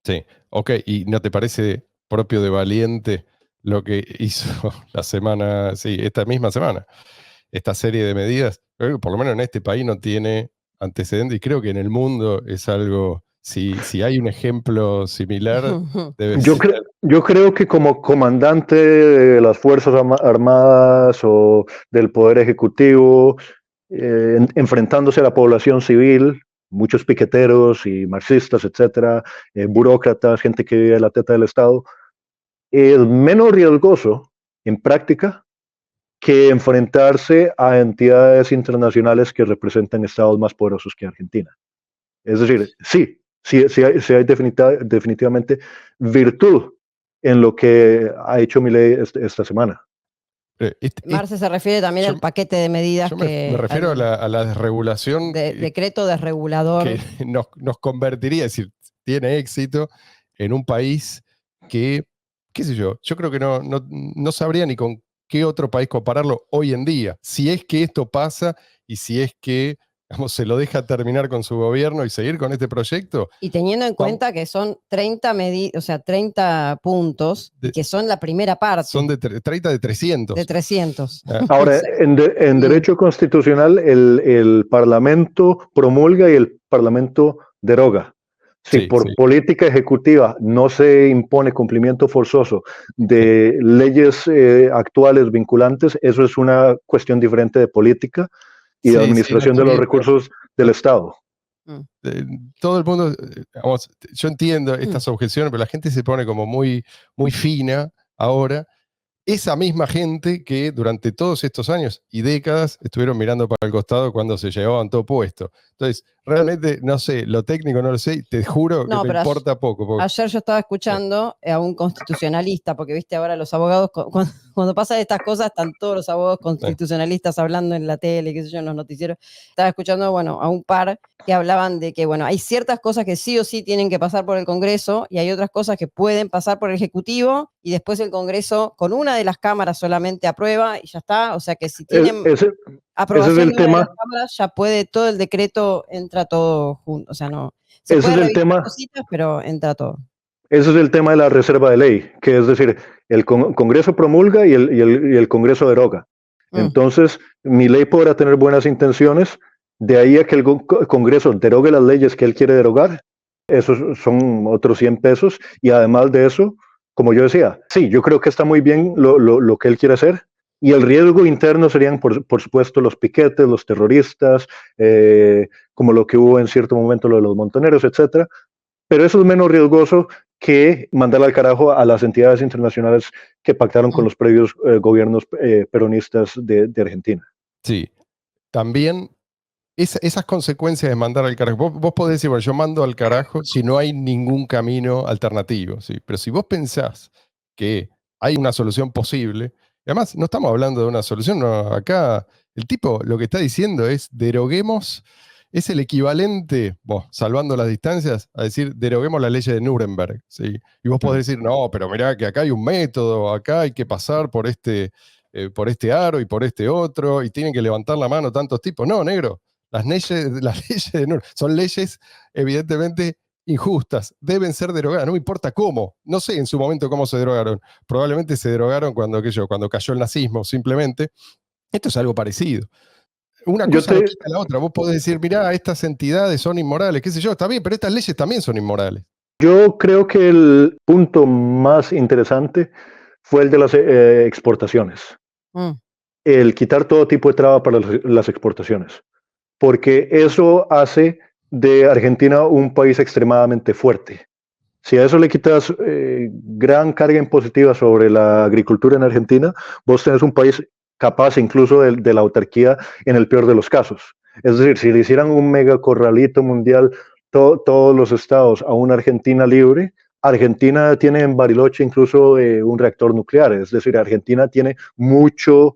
[SPEAKER 2] Sí, ok, ¿y no te parece propio de valiente lo que hizo la semana, sí, esta misma semana? Esta serie de medidas, creo que por lo menos en este país no tiene antecedentes y creo que en el mundo es algo, si hay un ejemplo similar, debe ser.
[SPEAKER 1] Yo creo que como comandante de las Fuerzas Armadas o del Poder Ejecutivo, enfrentándose a la población civil, muchos piqueteros y marxistas, etcétera, burócratas, gente que vive a la teta del Estado, es menos riesgoso en práctica que enfrentarse a entidades internacionales que representan estados más poderosos que Argentina. Es decir, sí hay definitivamente virtud en lo que ha hecho Milei esta semana.
[SPEAKER 3] Marce se refiere también al paquete de medidas
[SPEAKER 2] me refiero a la desregulación.
[SPEAKER 3] Decreto desregulador.
[SPEAKER 2] Que nos convertiría, es decir, tiene éxito en un país que, qué sé yo creo que no sabría ni con qué otro país compararlo hoy en día. Si es que esto pasa y si es que se lo deja terminar con su gobierno y seguir con este proyecto.
[SPEAKER 3] Y teniendo en cuenta que son 30 puntos, que son la primera parte.
[SPEAKER 2] Son de 30 de 300.
[SPEAKER 3] De 300.
[SPEAKER 1] Ahora, en derecho constitucional, el Parlamento promulga y el Parlamento deroga. Si por política ejecutiva no se impone cumplimiento forzoso de leyes actuales vinculantes, eso es una cuestión diferente de política y de administración de los recursos del Estado.
[SPEAKER 2] Todo el mundo, yo entiendo estas objeciones, pero la gente se pone como muy, muy fina ahora. Esa misma gente que durante todos estos años y décadas estuvieron mirando para el costado cuando se llevaban todo puesto. Entonces, realmente, no sé, lo técnico no lo sé, te juro que me importa poco.
[SPEAKER 3] Ayer yo estaba escuchando a un constitucionalista, porque viste ahora los abogados, cuando pasan estas cosas, están todos los abogados constitucionalistas hablando en la tele, qué sé yo, en los noticieros. Estaba escuchando, a un par que hablaban de que, hay ciertas cosas que sí o sí tienen que pasar por el Congreso y hay otras cosas que pueden pasar por el Ejecutivo y después el Congreso con una de las cámaras solamente aprueba y ya está. O sea que si tienen aprobación de una de las cámaras, ya puede, todo el decreto entra todo junto. O sea, no. Se puede revisar cositas, pero entra todo.
[SPEAKER 1] Ese es el tema de la reserva de ley, que es decir, el Congreso promulga y el Congreso deroga. Entonces, Milei podrá tener buenas intenciones, de ahí a que el Congreso derogue las leyes que él quiere derogar, esos son otros 100 pesos, y además de eso, como yo decía, sí, yo creo que está muy bien lo que él quiere hacer, y el riesgo interno serían, por supuesto, los piquetes, los terroristas, como lo que hubo en cierto momento, lo de los montoneros, etcétera. pero eso es menos riesgoso que mandar al carajo a las entidades internacionales que pactaron con los previos gobiernos peronistas de Argentina.
[SPEAKER 2] Sí, también esas consecuencias de mandar al carajo. Vos podés decir, bueno, yo mando al carajo si no hay ningún camino alternativo, ¿sí? Pero si vos pensás que hay una solución posible, y además no estamos hablando de una solución, no, acá el tipo lo que está diciendo es deroguemos, es el equivalente, salvando las distancias, a decir deroguemos la ley de Nuremberg, ¿sí? Y vos podés decir, no, pero mirá que acá hay un método, acá hay que pasar por este aro y por este otro, y tienen que levantar la mano tantos tipos. No, negro. Las leyes de Nuremberg son leyes evidentemente injustas, deben ser derogadas, no me importa cómo, no sé en su momento cómo se derogaron, probablemente se derogaron cuando cayó el nazismo, simplemente. Esto es algo parecido. Una cosa no quita la otra, vos podés decir, mirá, estas entidades son inmorales, qué sé yo, está bien, pero estas leyes también son inmorales.
[SPEAKER 1] Yo creo que el punto más interesante fue el de las exportaciones. El quitar todo tipo de traba para las exportaciones, porque eso hace de Argentina un país extremadamente fuerte. Si a eso le quitas gran carga impositiva sobre la agricultura en Argentina, vos tenés un país capaz incluso de la autarquía en el peor de los casos. Es decir, si le hicieran un mega corralito mundial todos los estados a una Argentina libre, Argentina tiene en Bariloche incluso un reactor nuclear. Es decir, Argentina tiene muchos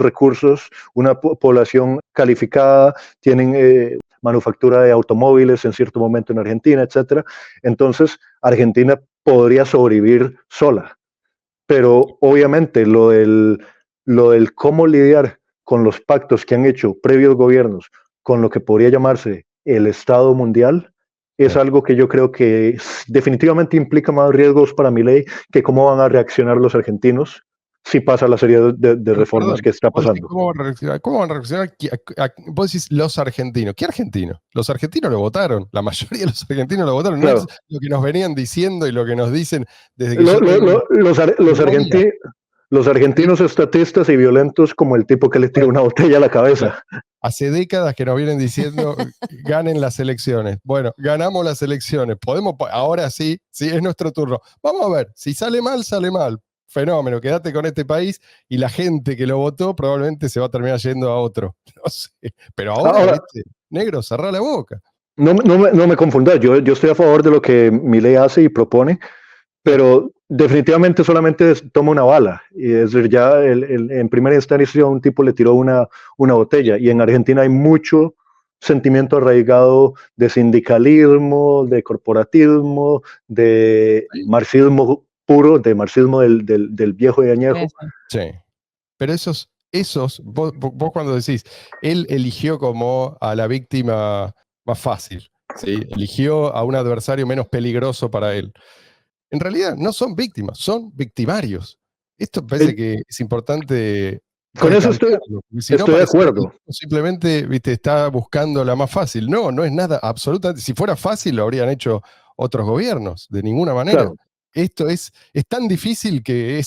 [SPEAKER 1] recursos, una población calificada, tienen manufactura de automóviles en cierto momento en Argentina, etcétera. Entonces, Argentina podría sobrevivir sola. Pero obviamente lo del cómo lidiar con los pactos que han hecho previos gobiernos con lo que podría llamarse el Estado mundial es algo que yo creo que definitivamente implica más riesgos para Milei que cómo van a reaccionar los argentinos si pasa la serie de reformas que está pasando.
[SPEAKER 2] ¿Cómo van a reaccionar? ¿Cómo van a reaccionar? Vos decís los argentinos. ¿Qué argentinos? Los argentinos lo votaron. La mayoría de los argentinos lo votaron. Claro. No es lo que nos venían diciendo y lo que nos dicen desde que
[SPEAKER 1] los argentinos estatistas y violentos como el tipo que le tira una botella a la cabeza.
[SPEAKER 2] Hace décadas que nos vienen diciendo ganen las elecciones. Bueno, ganamos las elecciones. Ahora sí, es nuestro turno. Vamos a ver, si sale mal, sale mal. Fenómeno, quédate con este país y la gente que lo votó probablemente se va a terminar yendo a otro. No sé. Pero ahora ¿viste? Negro, cerrá la boca.
[SPEAKER 1] No me confundas, yo estoy a favor de lo que Milei hace y propone, pero definitivamente solamente toma una bala. Y es decir, ya en primera instancia un tipo le tiró una botella, y en Argentina hay mucho sentimiento arraigado de sindicalismo, de corporatismo, de marxismo puro, de marxismo del viejo y añejo.
[SPEAKER 2] Sí, pero esos vos cuando decís, él eligió como a la víctima más fácil, ¿sí? Eligió a un adversario menos peligroso para él. En realidad no son víctimas, son victimarios. Esto parece que es importante.
[SPEAKER 1] Con eso estoy de acuerdo.
[SPEAKER 2] Simplemente, viste, está buscando la más fácil. No es nada, absolutamente. Si fuera fácil, lo habrían hecho otros gobiernos, de ninguna manera. Claro. Esto es tan difícil que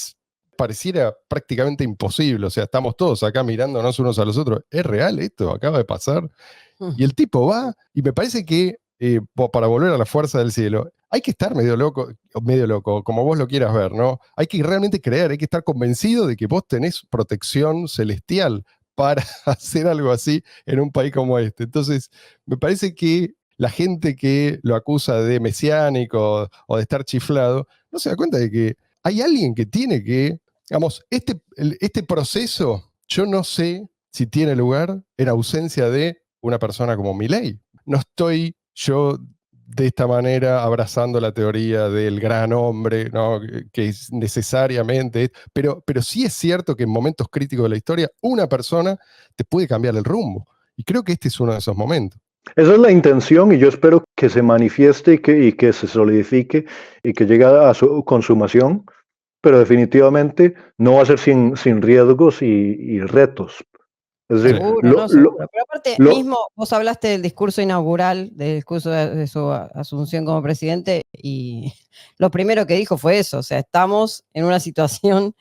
[SPEAKER 2] pareciera prácticamente imposible. O sea, estamos todos acá mirándonos unos a los otros. ¿Es real esto? Acaba de pasar. Y el tipo va, y me parece que, para volver a la fuerza del cielo, hay que estar medio loco, como vos lo quieras ver, ¿no? Hay que realmente creer, hay que estar convencido de que vos tenés protección celestial para hacer algo así en un país como este. Entonces, me parece que la gente que lo acusa de mesiánico o de estar chiflado, no se da cuenta de que hay alguien que tiene que, digamos, este proceso, yo no sé si tiene lugar en ausencia de una persona como Milei. No estoy yo de esta manera abrazando la teoría del gran hombre, ¿no? Que es necesariamente, pero sí es cierto que en momentos críticos de la historia una persona te puede cambiar el rumbo. Y creo que este es uno de esos momentos.
[SPEAKER 1] Esa es la intención, y yo espero que se manifieste y que se solidifique y que llegue a su consumación, pero definitivamente no va a ser sin riesgos y retos. Es decir,
[SPEAKER 3] seguro. Pero aparte, mismo vos hablaste del discurso inaugural, del discurso de su asunción como presidente, y lo primero que dijo fue eso, o sea, estamos en una situación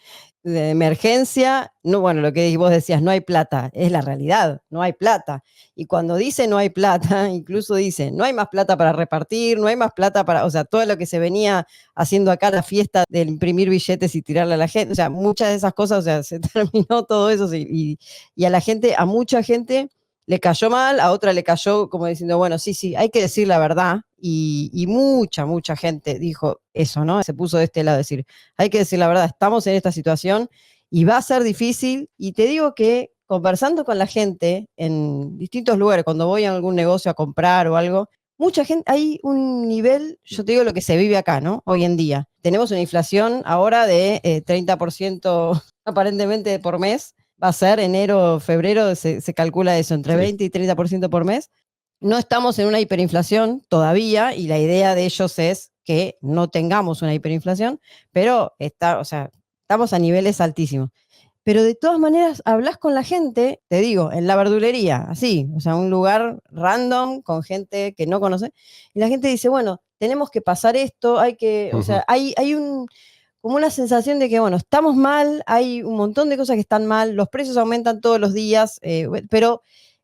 [SPEAKER 3] de emergencia, no, bueno, lo que vos decías, no hay plata, es la realidad, no hay plata. Y cuando dice no hay plata, incluso dice, no hay más plata para repartir, no hay más plata para, o sea, todo lo que se venía haciendo acá, la fiesta de imprimir billetes y tirarle a la gente, o sea, muchas de esas cosas, o sea, se terminó todo eso y a la gente, a mucha gente le cayó mal, a otra le cayó como diciendo, bueno, sí, hay que decir la verdad. Y mucha gente dijo eso, ¿no? Se puso de este lado, decir, hay que decir la verdad, estamos en esta situación y va a ser difícil. Y te digo que conversando con la gente en distintos lugares, cuando voy a algún negocio a comprar o algo, mucha gente, hay un nivel, yo te digo lo que se vive acá, ¿no? Hoy en día. Tenemos una inflación ahora de 30% aparentemente por mes. Va a ser enero, febrero, se calcula eso, entre 20 y 30% por mes. No estamos en una hiperinflación todavía y la idea de ellos es que no tengamos una hiperinflación, pero o sea, estamos a niveles altísimos. Pero de todas maneras, hablas con la gente, te digo, en la verdulería, así, o sea, un lugar random con gente que no conoce, y la gente dice, bueno, tenemos que pasar esto, hay que, o sea, hay como una sensación de que, bueno, estamos mal, hay un montón de cosas que están mal, los precios aumentan todos los días, pero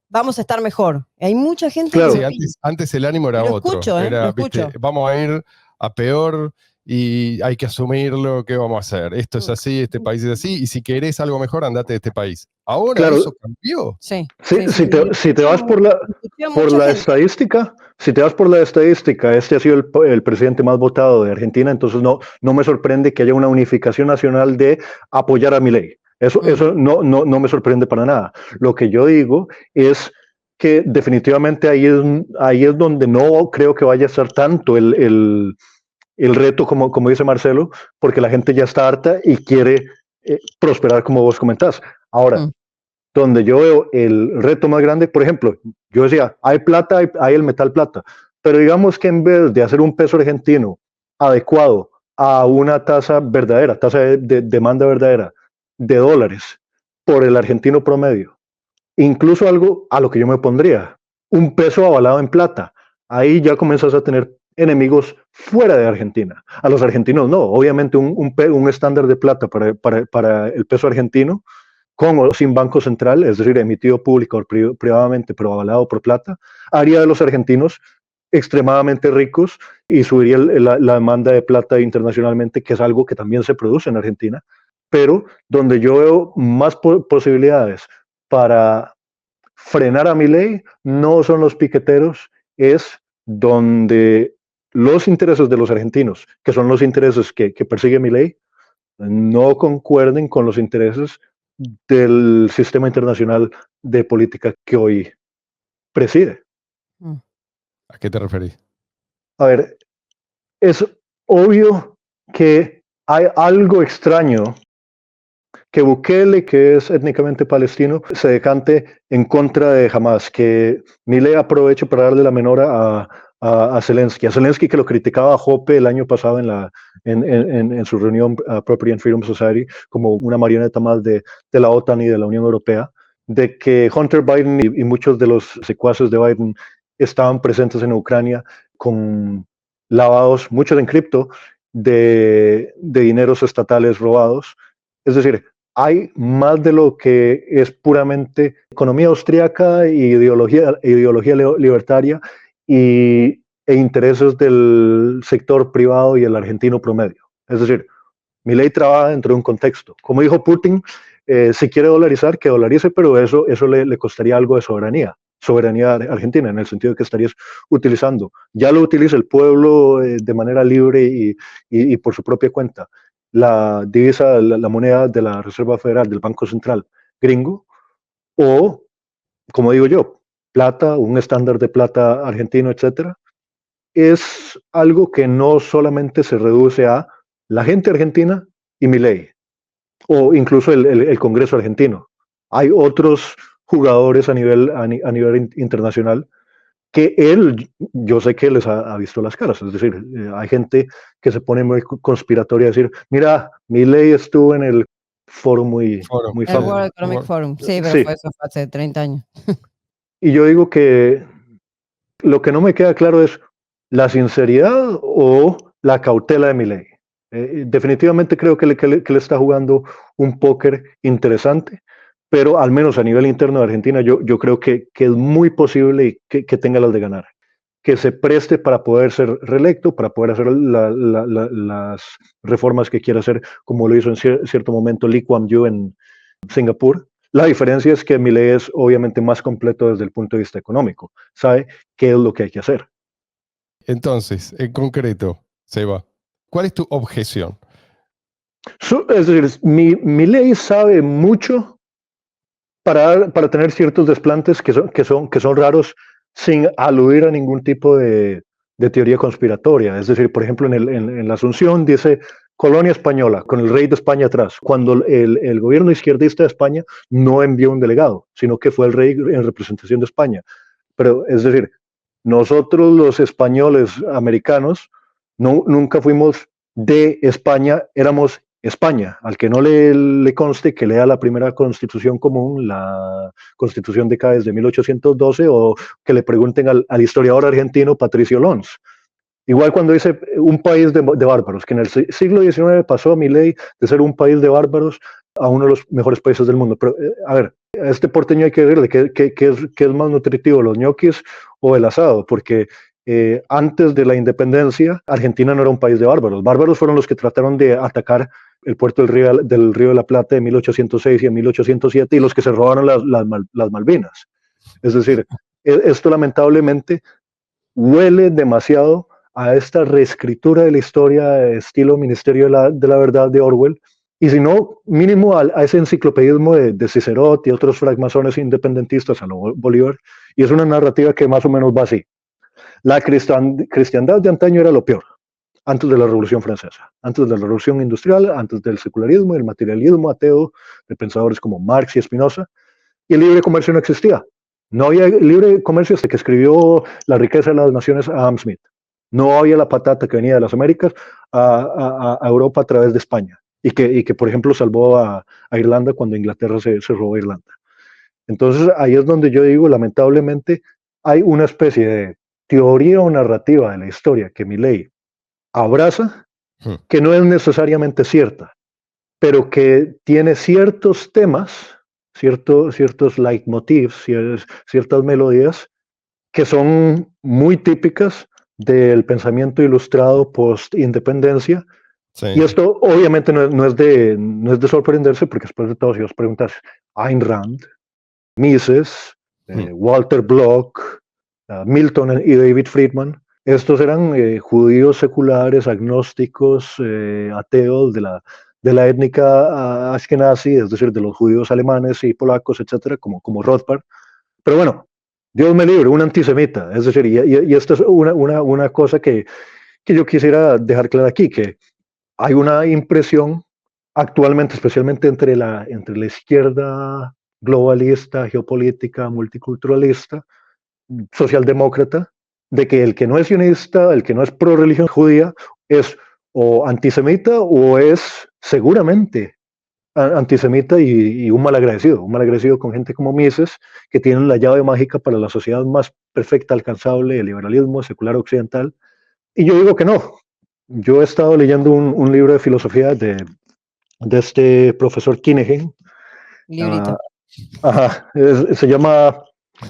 [SPEAKER 3] vamos a estar mejor. Hay mucha gente
[SPEAKER 1] Claro.
[SPEAKER 3] que
[SPEAKER 2] Sí, antes el ánimo era
[SPEAKER 3] lo
[SPEAKER 2] otro.
[SPEAKER 3] escucho,
[SPEAKER 2] Era,
[SPEAKER 3] lo escucho.
[SPEAKER 2] ¿viste? Vamos a ir a peor y hay que asumirlo. ¿Qué vamos a hacer? Esto es así, este país es así, y si querés algo mejor, andate de este país. Ahora
[SPEAKER 1] Claro.
[SPEAKER 2] eso cambió.
[SPEAKER 3] Sí.
[SPEAKER 1] Si te vas por la estadística, si te vas por la estadística, este ha sido el presidente más votado de Argentina, entonces no me sorprende que haya una unificación nacional de apoyar a Milei. Eso no me sorprende para nada. Lo que yo digo es que definitivamente ahí es donde no creo que vaya a ser tanto el reto, como dice Marcelo, porque la gente ya está harta y quiere prosperar, como vos comentás. Ahora, donde yo veo el reto más grande, por ejemplo, yo decía, hay plata, hay el metal plata, pero digamos que en vez de hacer un peso argentino adecuado a una tasa verdadera, tasa de demanda verdadera de dólares por el argentino promedio, incluso algo a lo que yo me pondría, un peso avalado en plata, ahí ya comenzas a tener enemigos fuera de Argentina. A los argentinos no, obviamente un estándar de plata para el peso argentino, con o sin banco central, es decir, emitido público o privadamente, pero avalado por plata, haría de los argentinos extremadamente ricos y subiría la demanda de plata internacionalmente, que es algo que también se produce en Argentina, pero donde yo veo más posibilidades para frenar a Milei no son los piqueteros, es donde los intereses de los argentinos, que son los intereses que persigue Milei, no concuerden con los intereses del sistema internacional de política que hoy preside.
[SPEAKER 2] ¿A qué te referís?
[SPEAKER 1] A ver, es obvio que hay algo extraño que Bukele, que es étnicamente palestino, se decante en contra de Hamas, que Milei aproveche para darle la menora a Zelensky. A Zelensky, que lo criticaba a Jope el año pasado en su reunión Property and Freedom Society como una marioneta más de la OTAN y de la Unión Europea, de que Hunter Biden y muchos de los secuaces de Biden estaban presentes en Ucrania con lavados, muchos en cripto, de dineros estatales robados. Es decir, hay más de lo que es puramente economía austríaca e ideología libertaria e intereses del sector privado y el argentino promedio. Es decir, Milei trabaja dentro de un contexto. Como dijo Putin, si quiere dolarizar, que dolarice, pero eso le costaría algo de soberanía argentina, en el sentido de que estarías utilizando. Ya lo utiliza el pueblo de manera libre y por su propia cuenta. La divisa, la moneda de la Reserva Federal, del Banco Central gringo, o, como digo yo, plata, un estándar de plata argentino, etcétera, es algo que no solamente se reduce a la gente argentina y Milei, o incluso el Congreso argentino. Hay otros jugadores a nivel internacional que yo sé que les ha visto las caras, es decir, hay gente que se pone muy conspiratoria a decir, mira, Milei estuvo en el foro muy
[SPEAKER 3] El
[SPEAKER 1] famoso.
[SPEAKER 3] World Economic Forum, sí, pero
[SPEAKER 1] Sí.
[SPEAKER 3] fue eso hace 30 años.
[SPEAKER 1] Y yo digo que lo que no me queda claro es la sinceridad o la cautela de Milei. Definitivamente creo que le está jugando un póker interesante, pero al menos a nivel interno de Argentina yo creo que es muy posible que tenga las de ganar, que se preste para poder ser reelecto, para poder hacer las reformas que quiera hacer, como lo hizo en cierto momento Lee Kuan Yew en Singapur. La diferencia es que Milei es obviamente más completo desde el punto de vista económico, sabe qué es lo que hay que hacer.
[SPEAKER 2] Entonces, en concreto, Seba, ¿cuál es tu objeción?
[SPEAKER 1] Es decir, Milei sabe mucho para tener ciertos desplantes que son raros sin aludir a ningún tipo de teoría conspiratoria. Es decir, por ejemplo, en la Asunción dice colonia española, con el rey de España atrás, cuando el gobierno izquierdista de España no envió un delegado, sino que fue el rey en representación de España. Pero, es decir, nosotros los españoles americanos nunca fuimos de España, éramos España. Al que no le conste, que lea la primera constitución común, la constitución de Cádiz de 1812, o que le pregunten al historiador argentino Patricio Lons. Igual cuando dice un país de bárbaros, que en el siglo XIX pasó a Milei de ser un país de bárbaros a uno de los mejores países del mundo. Pero, a ver, a este porteño hay que decirle que es más nutritivo, los ñoquis o el asado, porque antes de la independencia, Argentina no era un país de bárbaros. Bárbaros fueron los que trataron de atacar el puerto del Río de la Plata en 1806 y en 1807 y los que se robaron las Malvinas. Es decir, esto lamentablemente huele demasiado a esta reescritura de la historia estilo Ministerio de la Verdad de Orwell, y si no, mínimo a ese enciclopedismo de Cicerot y otros francmasones independentistas a lo Bolívar, y es una narrativa que más o menos va así. La cristiandad de antaño era lo peor, antes de la Revolución Francesa, antes de la Revolución Industrial, antes del secularismo y el materialismo ateo de pensadores como Marx y Spinoza, y el libre comercio no existía. No había libre comercio hasta que escribió La riqueza de las naciones Adam Smith. No había la patata que venía de las Américas a Europa a través de España y que por ejemplo, salvó a Irlanda cuando Inglaterra se robó a Irlanda. Entonces, ahí es donde yo digo, lamentablemente, hay una especie de teoría o narrativa de la historia que Milei abraza, que no es necesariamente cierta, pero que tiene ciertos temas, ciertos leitmotivs, ciertas melodías que son muy típicas del pensamiento ilustrado post-independencia. Sí. Y esto obviamente no es de sorprenderse, porque después de todo, si os preguntas, Ayn Rand, Mises, Walter Block, Milton y David Friedman, estos eran judíos seculares, agnósticos, ateos de la étnica ashkenazi, es decir, de los judíos alemanes y polacos, etcétera, como Rothbard. Pero bueno, Dios me libre, un antisemita. Es decir, y esta es una cosa que yo quisiera dejar clara aquí, que hay una impresión actualmente, especialmente entre la izquierda globalista, geopolítica, multiculturalista, socialdemócrata, de que el que no es sionista, el que no es pro religión judía, es o antisemita o es seguramente antisemita y un malagradecido con gente como Mises, que tienen la llave mágica para la sociedad más perfecta, alcanzable, el liberalismo secular occidental. Y yo digo que no. Yo he estado leyendo un libro de filosofía de este profesor Kinehin.
[SPEAKER 3] Librito.
[SPEAKER 1] Se llama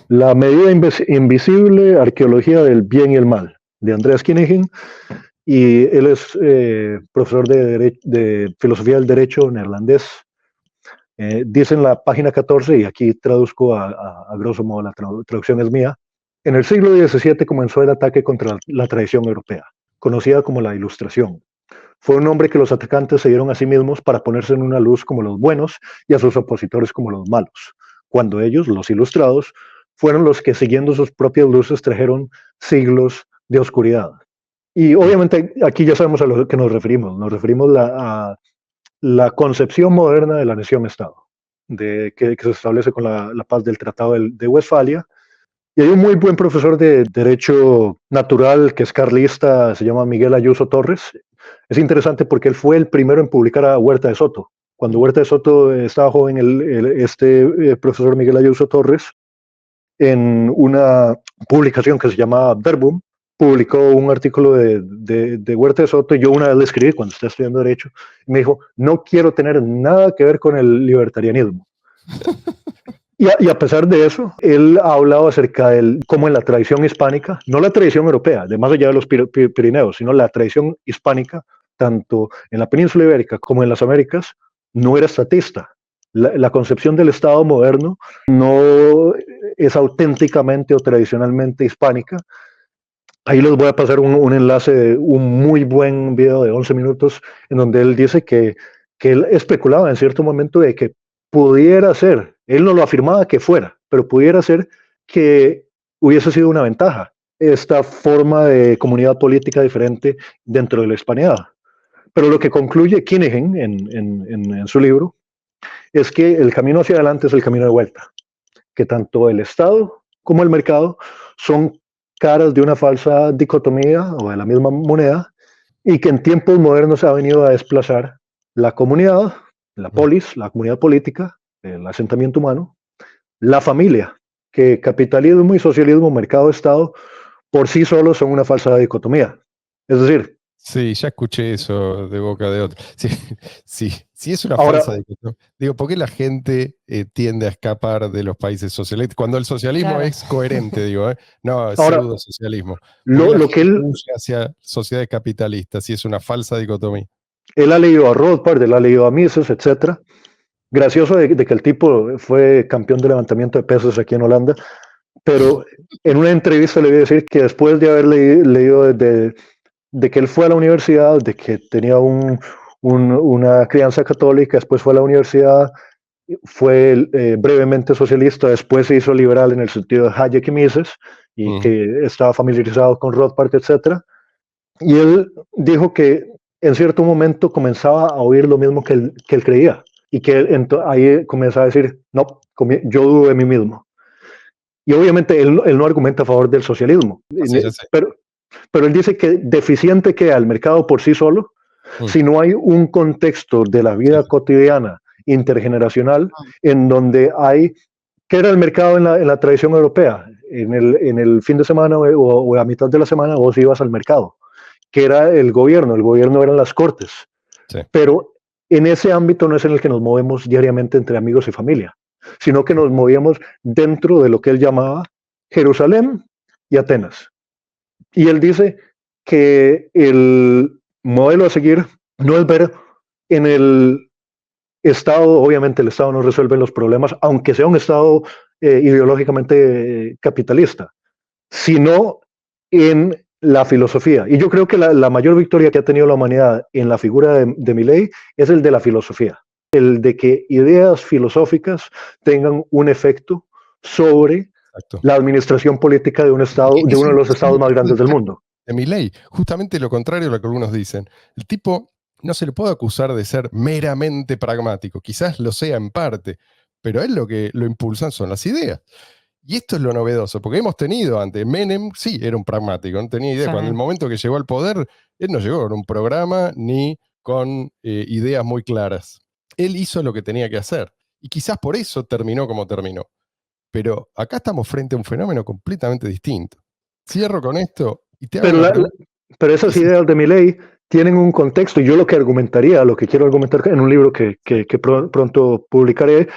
[SPEAKER 1] La medida invisible, arqueología del bien y el mal, de Andreas Kinehin. Y él es profesor de filosofía del derecho neerlandés. Dice en la página 14, y aquí traduzco a grosso modo, la traducción es mía: en el siglo XVII comenzó el ataque contra la tradición europea, conocida como la Ilustración. Fue un nombre que los atacantes se dieron a sí mismos para ponerse en una luz como los buenos y a sus opositores como los malos, cuando ellos, los ilustrados, fueron los que, siguiendo sus propias luces, trajeron siglos de oscuridad. Y obviamente aquí ya sabemos a lo que nos referimos. Nos referimos a la concepción moderna de la nación-estado, que se establece con la paz del Tratado de Westfalia. Y hay un muy buen profesor de Derecho Natural que es carlista, se llama Miguel Ayuso Torres. Es interesante porque él fue el primero en publicar a Huerta de Soto. Cuando Huerta de Soto estaba joven, este profesor Miguel Ayuso Torres, en una publicación que se llama Verbum, publicó un artículo de Huerta de Soto, y yo una vez le escribí cuando estaba estudiando Derecho, y me dijo, no quiero tener nada que ver con el libertarianismo. Y a pesar de eso, él ha hablado acerca de cómo en la tradición hispánica, no la tradición europea, de más allá de los Pirineos, sino la tradición hispánica, tanto en la península ibérica como en las Américas, no era estatista. La concepción del Estado moderno no es auténticamente o tradicionalmente hispánica. Ahí les voy a pasar un enlace de un muy buen video de 11 minutos en donde él dice que él especulaba en cierto momento de que pudiera ser, él no lo afirmaba que fuera, pero pudiera ser que hubiese sido una ventaja esta forma de comunidad política diferente dentro de la hispanidad. Pero lo que concluye Kinnigan en su libro es que el camino hacia adelante es el camino de vuelta, que tanto el Estado como el mercado son caras de una falsa dicotomía o de la misma moneda, y que en tiempos modernos ha venido a desplazar la comunidad, la polis, la comunidad política, el asentamiento humano, la familia, que capitalismo y socialismo, mercado-estado, por sí solos son una falsa dicotomía. Es decir...
[SPEAKER 2] Sí, ya escuché eso de boca de otro. Sí, es una
[SPEAKER 1] Ahora,
[SPEAKER 2] falsa dicotomía. Digo, ¿por qué la gente tiende a escapar de los países socialistas? Cuando el socialismo es coherente, digo, no, pseudo socialismo.
[SPEAKER 1] Lo que él
[SPEAKER 2] huye hacia sociedades capitalistas, sí es una falsa dicotomía.
[SPEAKER 1] Él ha leído a Rothbard, él ha leído a Mises, etc. Gracioso de que el tipo fue campeón de levantamiento de pesas aquí en Holanda, pero en una entrevista le voy a decir que después de haber leído de que él fue a la universidad, de que tenía una crianza católica, después fue a la universidad, fue brevemente socialista, después se hizo liberal en el sentido de Hayek y Mises, y que estaba familiarizado con Rothbard, etc. Y él dijo que en cierto momento comenzaba a oír lo mismo que él creía, y que ahí comenzaba a decir, no, yo dudo de mí mismo. Y obviamente él no argumenta a favor del socialismo,
[SPEAKER 2] Sí.
[SPEAKER 1] pero él dice que deficiente queda el mercado por sí solo si no hay un contexto de la vida cotidiana, intergeneracional, en donde hay, ¿qué era el mercado en la tradición europea? En el fin de semana o a mitad de la semana vos ibas al mercado, que era el gobierno eran las cortes. Sí. Pero en ese ámbito no es en el que nos movemos diariamente entre amigos y familia, sino que nos movíamos dentro de lo que él llamaba Jerusalén y Atenas. Y él dice que el modelo a seguir no es ver en el Estado, obviamente el Estado no resuelve los problemas, aunque sea un Estado ideológicamente capitalista, sino en la filosofía. Y yo creo que la mayor victoria que ha tenido la humanidad en la figura de Milei es el de la filosofía, el de que ideas filosóficas tengan un efecto sobre la administración política de un Estado, de uno de los estados más grandes del mundo.
[SPEAKER 2] De Milei, justamente lo contrario a lo que algunos dicen. El tipo no se le puede acusar de ser meramente pragmático, quizás lo sea en parte, pero él lo que lo impulsan son las ideas. Y esto es lo novedoso, porque hemos tenido antes, Menem sí era un pragmático, no tenía idea. Cuando el momento que llegó al poder, él no llegó con un programa ni con ideas muy claras. Él hizo lo que tenía que hacer, y quizás por eso terminó como terminó. Pero acá estamos frente a un fenómeno completamente distinto. Cierro con esto y te hago
[SPEAKER 1] pero esas ideas de Milei tienen un contexto, y yo lo que quiero argumentar en un libro que pronto publicaré,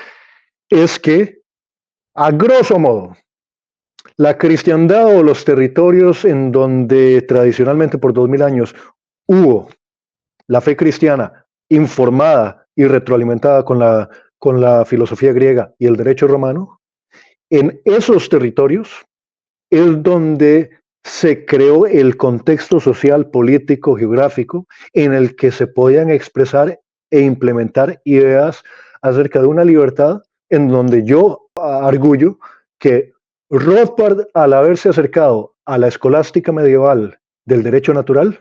[SPEAKER 1] es que, a grosso modo, la cristiandad o los territorios en donde tradicionalmente por 2000 años hubo la fe cristiana informada y retroalimentada con la filosofía griega y el derecho romano, en esos territorios es donde se creó el contexto social, político, geográfico, en el que se podían expresar e implementar ideas acerca de una libertad, en donde yo arguyo que Rothbard, al haberse acercado a la escolástica medieval del derecho natural,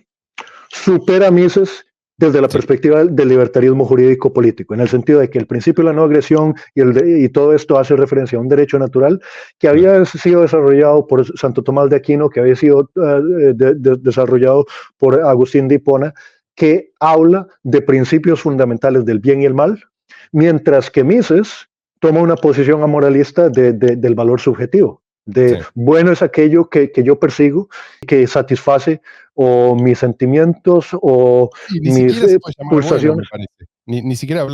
[SPEAKER 1] supera a Mises desde la perspectiva del libertarismo jurídico político, en el sentido de que el principio de la no agresión y todo esto hace referencia a un derecho natural que había sido desarrollado por Santo Tomás de Aquino, que había sido desarrollado por Agustín de Hipona, que habla de principios fundamentales del bien y el mal, mientras que Mises toma una posición amoralista del valor subjetivo. de
[SPEAKER 2] Sí.
[SPEAKER 1] bueno es aquello que yo persigo, que satisface o mis sentimientos o
[SPEAKER 2] Y ni
[SPEAKER 1] mis
[SPEAKER 2] siquiera se puede llamar bueno, me
[SPEAKER 1] pulsaciones.
[SPEAKER 2] parece. Ni siquiera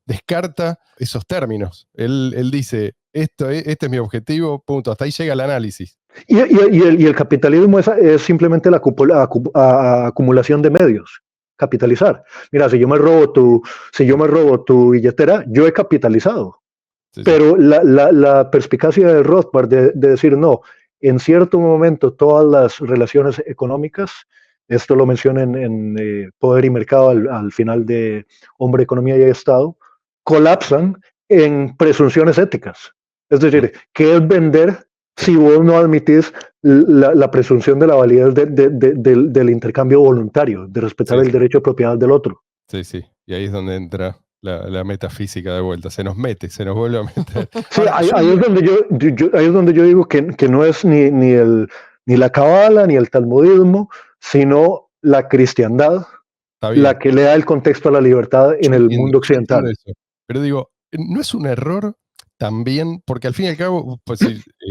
[SPEAKER 2] descarta esos términos. Él dice, este es mi objetivo, punto. Hasta ahí llega el análisis.
[SPEAKER 1] Y el capitalismo es simplemente la acumulación de medios, capitalizar. Mira, si yo me robo tu billetera, yo he capitalizado.
[SPEAKER 2] Sí, sí.
[SPEAKER 1] Pero la perspicacia de Rothbard de decir no, en cierto momento todas las relaciones económicas, esto lo menciona en Poder y Mercado al final de Hombre, Economía y Estado, colapsan en presunciones éticas. Es decir, ¿qué es vender si vos no admitís la presunción de la validez del intercambio voluntario, de respetar
[SPEAKER 2] Sí.
[SPEAKER 1] el derecho de propiedad del otro?
[SPEAKER 2] Sí, sí. Y ahí es donde entra la metafísica de vuelta. Se nos vuelve a meter.
[SPEAKER 1] Sí,
[SPEAKER 2] Ahora,
[SPEAKER 1] ahí es donde yo digo que no es ni la Cábala ni el talmudismo, sino la cristiandad
[SPEAKER 2] está bien.
[SPEAKER 1] la que le da el contexto a la libertad en el mundo
[SPEAKER 2] Yo entiendo
[SPEAKER 1] occidental.
[SPEAKER 2] eso. Pero digo, ¿no es un error también? Porque al fin y al cabo, pues,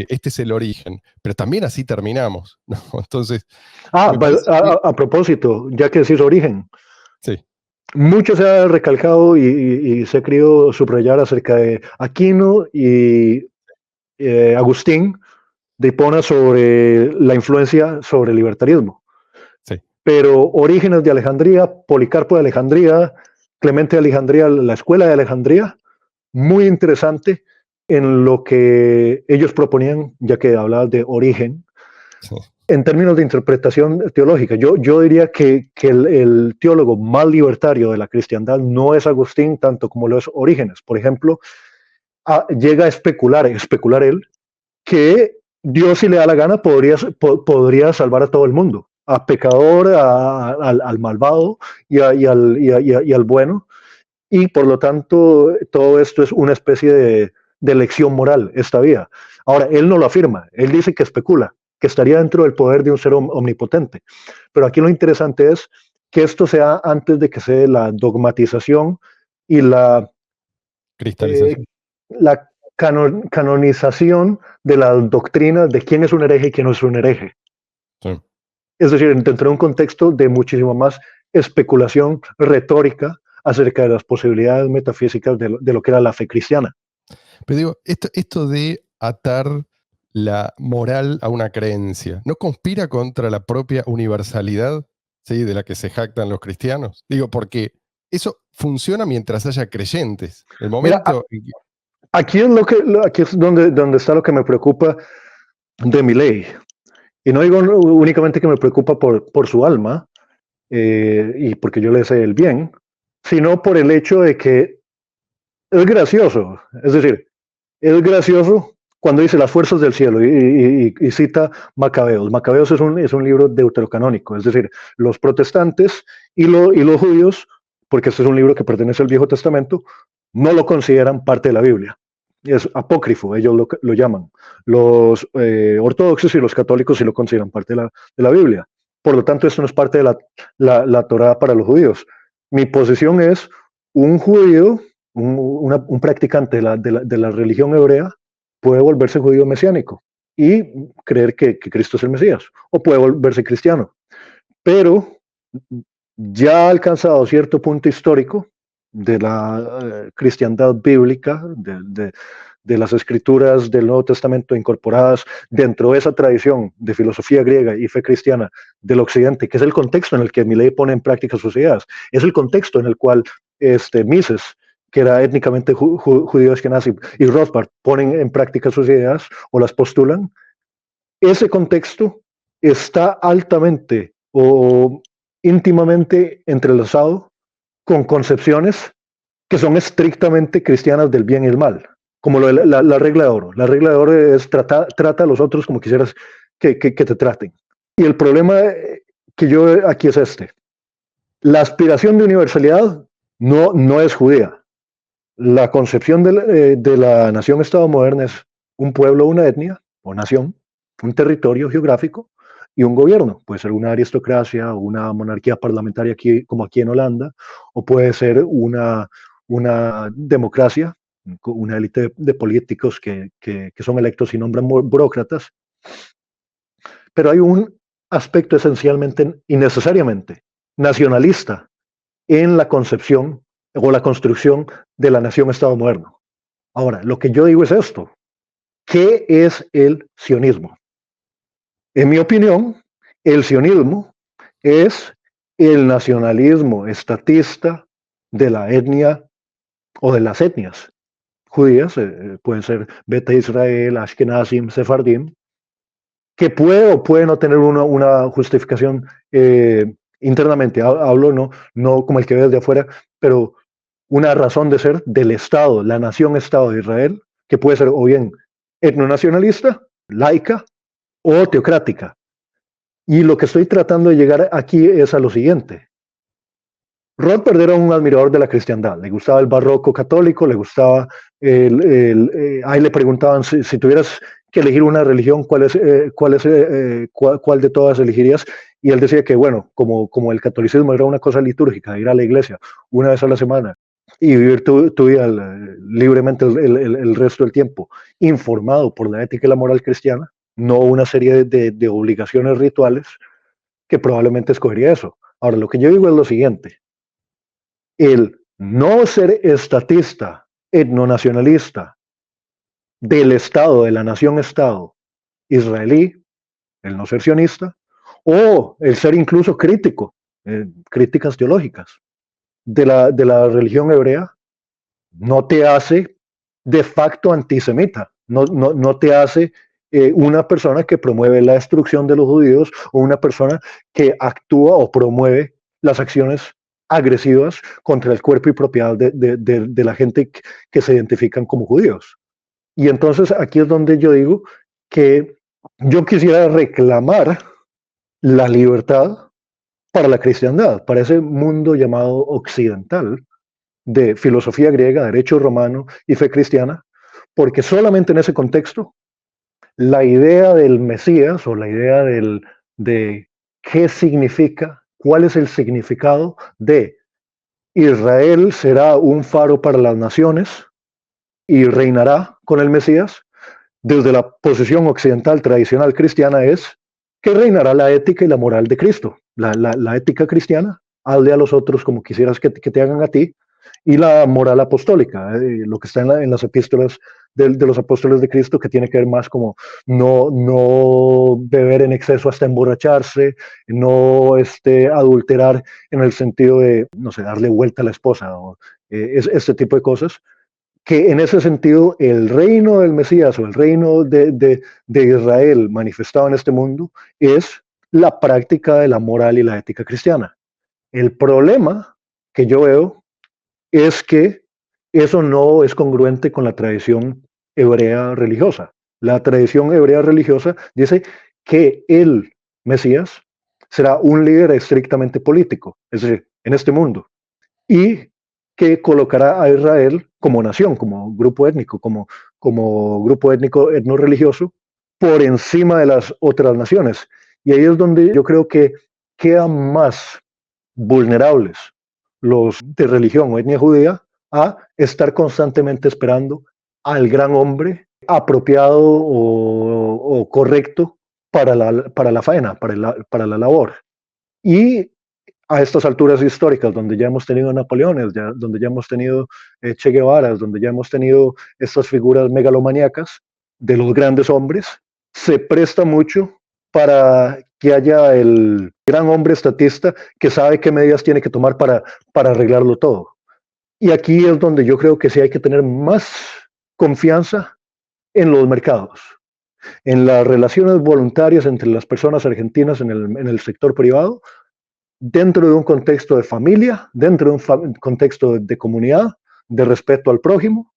[SPEAKER 2] este es el origen, pero también así terminamos, ¿no? Entonces, me parece que...
[SPEAKER 1] A propósito, ya que decís origen,
[SPEAKER 2] Sí,
[SPEAKER 1] mucho se ha recalcado y se ha querido subrayar acerca de Aquino y Agustín de Hipona sobre la influencia sobre el libertarismo.
[SPEAKER 2] sí.
[SPEAKER 1] Pero Orígenes de Alejandría, Policarpo de Alejandría, Clemente de Alejandría, la escuela de Alejandría, muy interesante en lo que ellos proponían, ya que hablabas de origen,
[SPEAKER 2] Sí.
[SPEAKER 1] en términos de interpretación teológica. Yo diría que el teólogo más libertario de la cristiandad no es Agustín tanto como lo es Orígenes. Por ejemplo, llega a especular él, que Dios, si le da la gana, podría salvar a todo el mundo, a pecador, al malvado y al bueno, y por lo tanto todo esto es una especie de lección moral, esta vida. Ahora, él no lo afirma, él dice que especula, que estaría dentro del poder de un ser omnipotente, pero aquí lo interesante es que esto sea antes de que se dé la dogmatización y
[SPEAKER 2] Cristalización.
[SPEAKER 1] la canonización de las doctrinas de quién es un hereje y quién no es un hereje.
[SPEAKER 2] Sí.
[SPEAKER 1] Es decir, dentro de un contexto de muchísimo más especulación retórica acerca de las posibilidades metafísicas de lo que era la fe cristiana.
[SPEAKER 2] Pero digo, esto de atar la moral a una creencia, ¿no conspira contra la propia universalidad, ¿sí?, de la que se jactan los cristianos? Digo, porque eso funciona mientras haya creyentes. El
[SPEAKER 1] Mira,
[SPEAKER 2] momento...
[SPEAKER 1] aquí es donde está lo que me preocupa de Milei. Y no digo únicamente que me preocupa por su alma, y porque yo le sé el bien, sino por el hecho de que es gracioso. Es decir, es gracioso cuando dice las fuerzas del cielo y cita Macabeos. Macabeos es un libro deuterocanónico, es decir, los protestantes y los judíos, porque este es un libro que pertenece al Viejo Testamento, no lo consideran parte de la Biblia. Es apócrifo, ellos lo llaman. Los ortodoxos y los católicos sí lo consideran parte de la Biblia. Por lo tanto, esto no es parte de la Torá para los judíos. Mi posición es un judío, un practicante de la religión hebrea, puede volverse judío mesiánico y creer que Cristo es el Mesías, o puede volverse cristiano. Pero ya ha alcanzado cierto punto histórico de la cristiandad bíblica, de las escrituras del Nuevo Testamento incorporadas dentro de esa tradición de filosofía griega y fe cristiana del Occidente, que es el contexto en el que Milei pone en práctica sus ideas, es el contexto en el cual Mises, que era étnicamente judío ashkenazi, y Rothbard ponen en práctica sus ideas o las postulan. Ese contexto está altamente o íntimamente entrelazado con concepciones que son estrictamente cristianas del bien y el mal, como la regla de oro. La regla de oro es trata a los otros como quisieras que te traten. Y el problema que yo aquí es este. La aspiración de universalidad no es judía. La concepción de la nación-estado moderna es un pueblo, una etnia o nación, un territorio geográfico y un gobierno. Puede ser una aristocracia o una monarquía parlamentaria como aquí en Holanda, o puede ser una democracia una élite de políticos que son electos y nombran burócratas, pero hay un aspecto esencialmente y necesariamente nacionalista en la concepción o la construcción de la nación-estado moderno. Ahora, lo que yo digo es esto: ¿qué es el sionismo? En mi opinión, el sionismo es el nacionalismo estatista de la etnia o de las etnias judías, pueden ser Beta Israel, Ashkenazim, Sefardim, que puede o puede no tener una justificación internamente, hablo no como el que ves de afuera, pero una razón de ser del Estado, la nación-Estado de Israel, que puede ser o bien etnonacionalista, laica o teocrática. Y lo que estoy tratando de llegar aquí es a lo siguiente. Rothbard era un admirador de la cristiandad, le gustaba el barroco católico, le gustaba, ahí le preguntaban si tuvieras que elegir una religión, ¿cuál de todas elegirías? Y él decía que, bueno, como el catolicismo era una cosa litúrgica, ir a la iglesia una vez a la semana y vivir tu vida libremente el resto del tiempo, informado por la ética y la moral cristiana, no una serie de obligaciones rituales, que probablemente escogería eso. Ahora, lo que yo digo es lo siguiente: el no ser estatista, etnonacionalista del Estado, de la nación-Estado israelí, el no ser sionista, o el ser incluso crítico, críticas teológicas de la religión hebrea, no te hace de facto antisemita, no te hace una persona que promueve la destrucción de los judíos o una persona que actúa o promueve las acciones agresivas contra el cuerpo y propiedad de la gente que se identifican como judíos. Y entonces aquí es donde yo digo que yo quisiera reclamar la libertad para la cristiandad, para ese mundo llamado occidental, de filosofía griega, derecho romano y fe cristiana, porque solamente en ese contexto la idea del Mesías o la idea de qué significa, cuál es el significado de Israel será un faro para las naciones y reinará con el Mesías, desde la posición occidental tradicional cristiana es que reinará la ética y la moral de Cristo. La ética cristiana, hazle a los otros como quisieras que te hagan a ti, y la moral apostólica, lo que está en las epístolas de los apóstoles de Cristo, que tiene que ver más como no beber en exceso hasta emborracharse, no adulterar en el sentido de, no sé, darle vuelta a la esposa, o este tipo de cosas, que en ese sentido el reino del Mesías o el reino de Israel manifestado en este mundo es la práctica de la moral y la ética cristiana. El problema que yo veo es que eso no es congruente con la tradición hebrea religiosa. La tradición hebrea religiosa dice que el Mesías será un líder estrictamente político, es decir, en este mundo, y que colocará a Israel como nación, como grupo étnico, como grupo étnico etno-religioso, por encima de las otras naciones. Y ahí es donde yo creo que quedan más vulnerables los de religión o etnia judía a estar constantemente esperando al gran hombre apropiado o correcto para la faena, para la labor. Y a estas alturas históricas, donde ya hemos tenido Napoleones, donde ya hemos tenido Che Guevara, donde ya hemos tenido estas figuras megalomaníacas de los grandes hombres, se presta mucho para que haya el gran hombre estatista que sabe qué medidas tiene que tomar para arreglarlo todo. Y aquí es donde yo creo que sí hay que tener más confianza en los mercados, en las relaciones voluntarias entre las personas argentinas en el sector privado, dentro de un contexto de familia, dentro de un contexto de comunidad, de respeto al prójimo,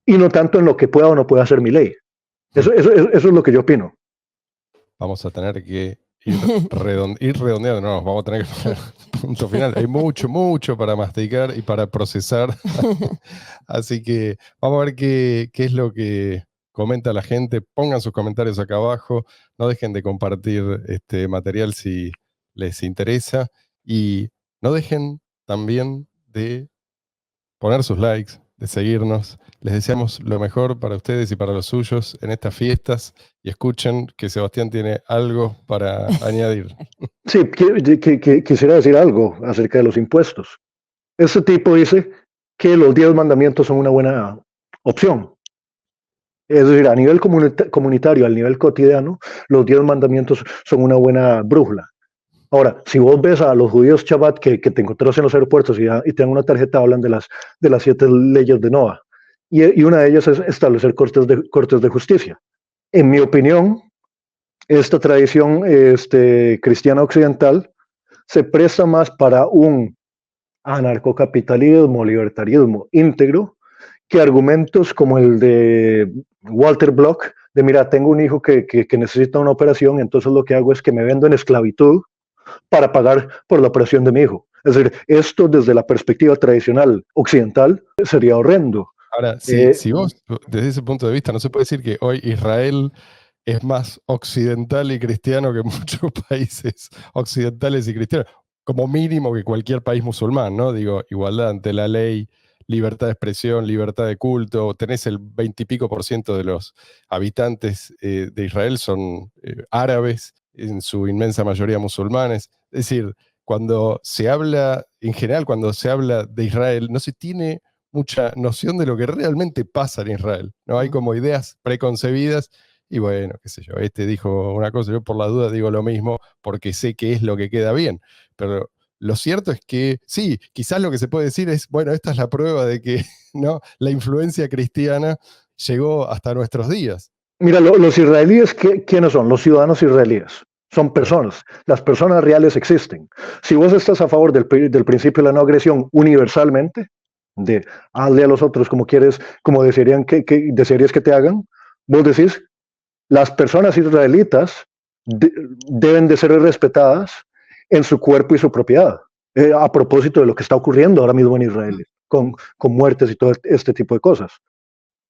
[SPEAKER 1] y no tanto en lo que pueda o no pueda hacer mi ley. Eso es lo que yo opino.
[SPEAKER 2] Vamos a tener que ir redondeando, no, vamos a tener que poner punto final. Hay mucho para masticar y para procesar. Así que vamos a ver qué es lo que comenta la gente. Pongan sus comentarios acá abajo. No dejen de compartir este material si les interesa. Y no dejen también de poner sus likes, de seguirnos. Les deseamos lo mejor para ustedes y para los suyos en estas fiestas. Y escuchen que Sebastián tiene algo para añadir.
[SPEAKER 1] Sí, quisiera decir algo acerca de los impuestos. Este tipo dice que los 10 mandamientos son una buena opción. Es decir, a nivel comunitario, al nivel cotidiano, los 10 mandamientos son una buena brújula. Ahora, si vos ves a los judíos Shabbat que te encontrás en los aeropuertos y te dan una tarjeta, hablan de las 7 leyes de Noah. Y una de ellas es establecer cortes de justicia. En mi opinión, esta tradición cristiana occidental se presta más para un anarcocapitalismo, libertarismo íntegro, que argumentos como el de Walter Block, de mira, tengo un hijo que necesita una operación, entonces lo que hago es que me vendo en esclavitud para pagar por la operación de mi hijo. Es decir, esto desde la perspectiva tradicional occidental sería horrendo.
[SPEAKER 2] Ahora, si vos, desde ese punto de vista, no se puede decir que hoy Israel es más occidental y cristiano que muchos países occidentales y cristianos, como mínimo que cualquier país musulmán, ¿no? Digo, igualdad ante la ley, libertad de expresión, libertad de culto, tenés el 20 y pico % de los habitantes de Israel son árabes, en su inmensa mayoría musulmanes. Es decir, cuando se habla, en general, cuando se habla de Israel, no se tiene mucha noción de lo que realmente pasa en Israel, ¿no? Hay como ideas preconcebidas y bueno, qué sé yo, este dijo una cosa, yo por la duda digo lo mismo porque sé que es lo que queda bien, pero lo cierto es que sí, quizás lo que se puede decir es, bueno, esta es la prueba de que ¿no? la influencia cristiana llegó hasta nuestros días.
[SPEAKER 1] Mira, los israelíes, ¿quiénes son? Los ciudadanos israelíes. Son personas. Las personas reales existen. Si vos estás a favor del principio de la no agresión universalmente, de hazle a los otros como quieres, como desearías que te hagan, vos decís, las personas israelitas deben de ser respetadas en su cuerpo y su propiedad, a propósito de lo que está ocurriendo ahora mismo en Israel, con muertes y todo este tipo de cosas.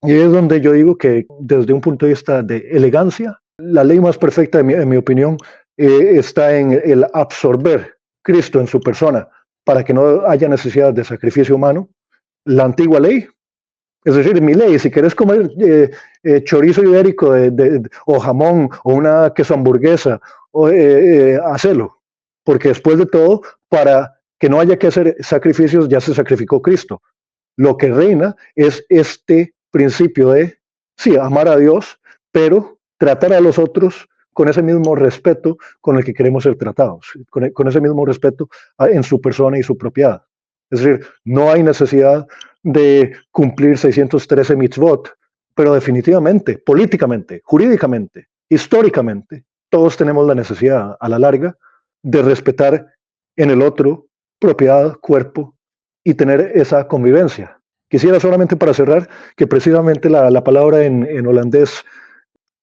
[SPEAKER 1] Y es donde yo digo que desde un punto de vista de elegancia, la ley más perfecta, en mi opinión, está en el absorber Cristo en su persona para que no haya necesidad de sacrificio humano. La antigua ley, es decir, mi ley, si querés comer chorizo ibérico o jamón o una queso hamburguesa, hacelo, porque después de todo, para que no haya que hacer sacrificios, ya se sacrificó Cristo. Lo que reina es este principio de, sí, amar a Dios, pero tratar a los otros con ese mismo respeto con el que queremos ser tratados, con ese mismo respeto en su persona y su propiedad. Es decir, no hay necesidad de cumplir 613 mitzvot, pero definitivamente, políticamente, jurídicamente, históricamente, todos tenemos la necesidad a la larga de respetar en el otro propiedad, cuerpo y tener esa convivencia. Quisiera solamente para cerrar que precisamente la palabra en holandés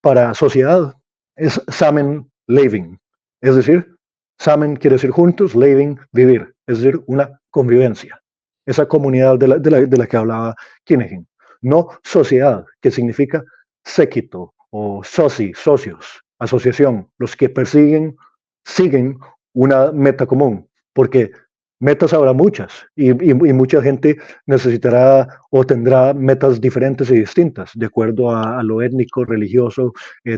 [SPEAKER 1] para sociedad es samenleving, es decir, samen quiere decir juntos, leving, vivir, es decir, una convivencia, esa comunidad de la que hablaba Kinehin. No sociedad, que significa séquito o socios, asociación, los que siguen una meta común, porque metas habrá muchas y mucha gente necesitará o tendrá metas diferentes y distintas de acuerdo a lo étnico, religioso,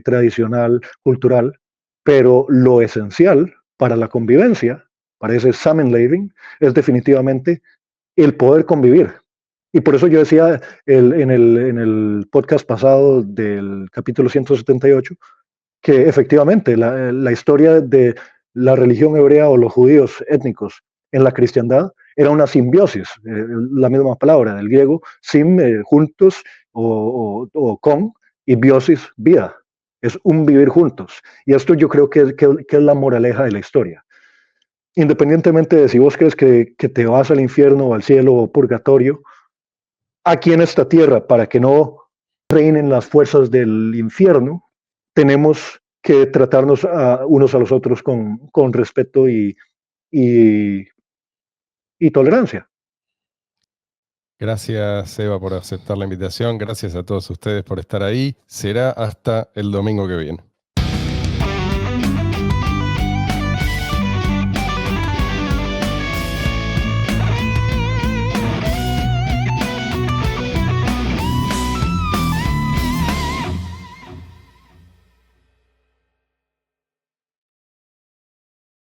[SPEAKER 1] tradicional, cultural, pero lo esencial para la convivencia, para ese samenleving, es definitivamente el poder convivir. Y por eso yo decía en el podcast pasado del capítulo 178 que efectivamente la historia de la religión hebrea o los judíos étnicos en la cristiandad era una simbiosis, la misma palabra del griego, sim, juntos o con, y biosis, vida. Es un vivir juntos. Y esto yo creo que es la moraleja de la historia. Independientemente de si vos crees que te vas al infierno o al cielo o purgatorio, aquí en esta tierra, para que no reinen las fuerzas del infierno, tenemos que tratarnos unos a los otros con respeto y tolerancia.
[SPEAKER 2] Gracias, Eva, por aceptar la invitación. Gracias a todos ustedes por estar ahí. Será hasta el domingo que viene.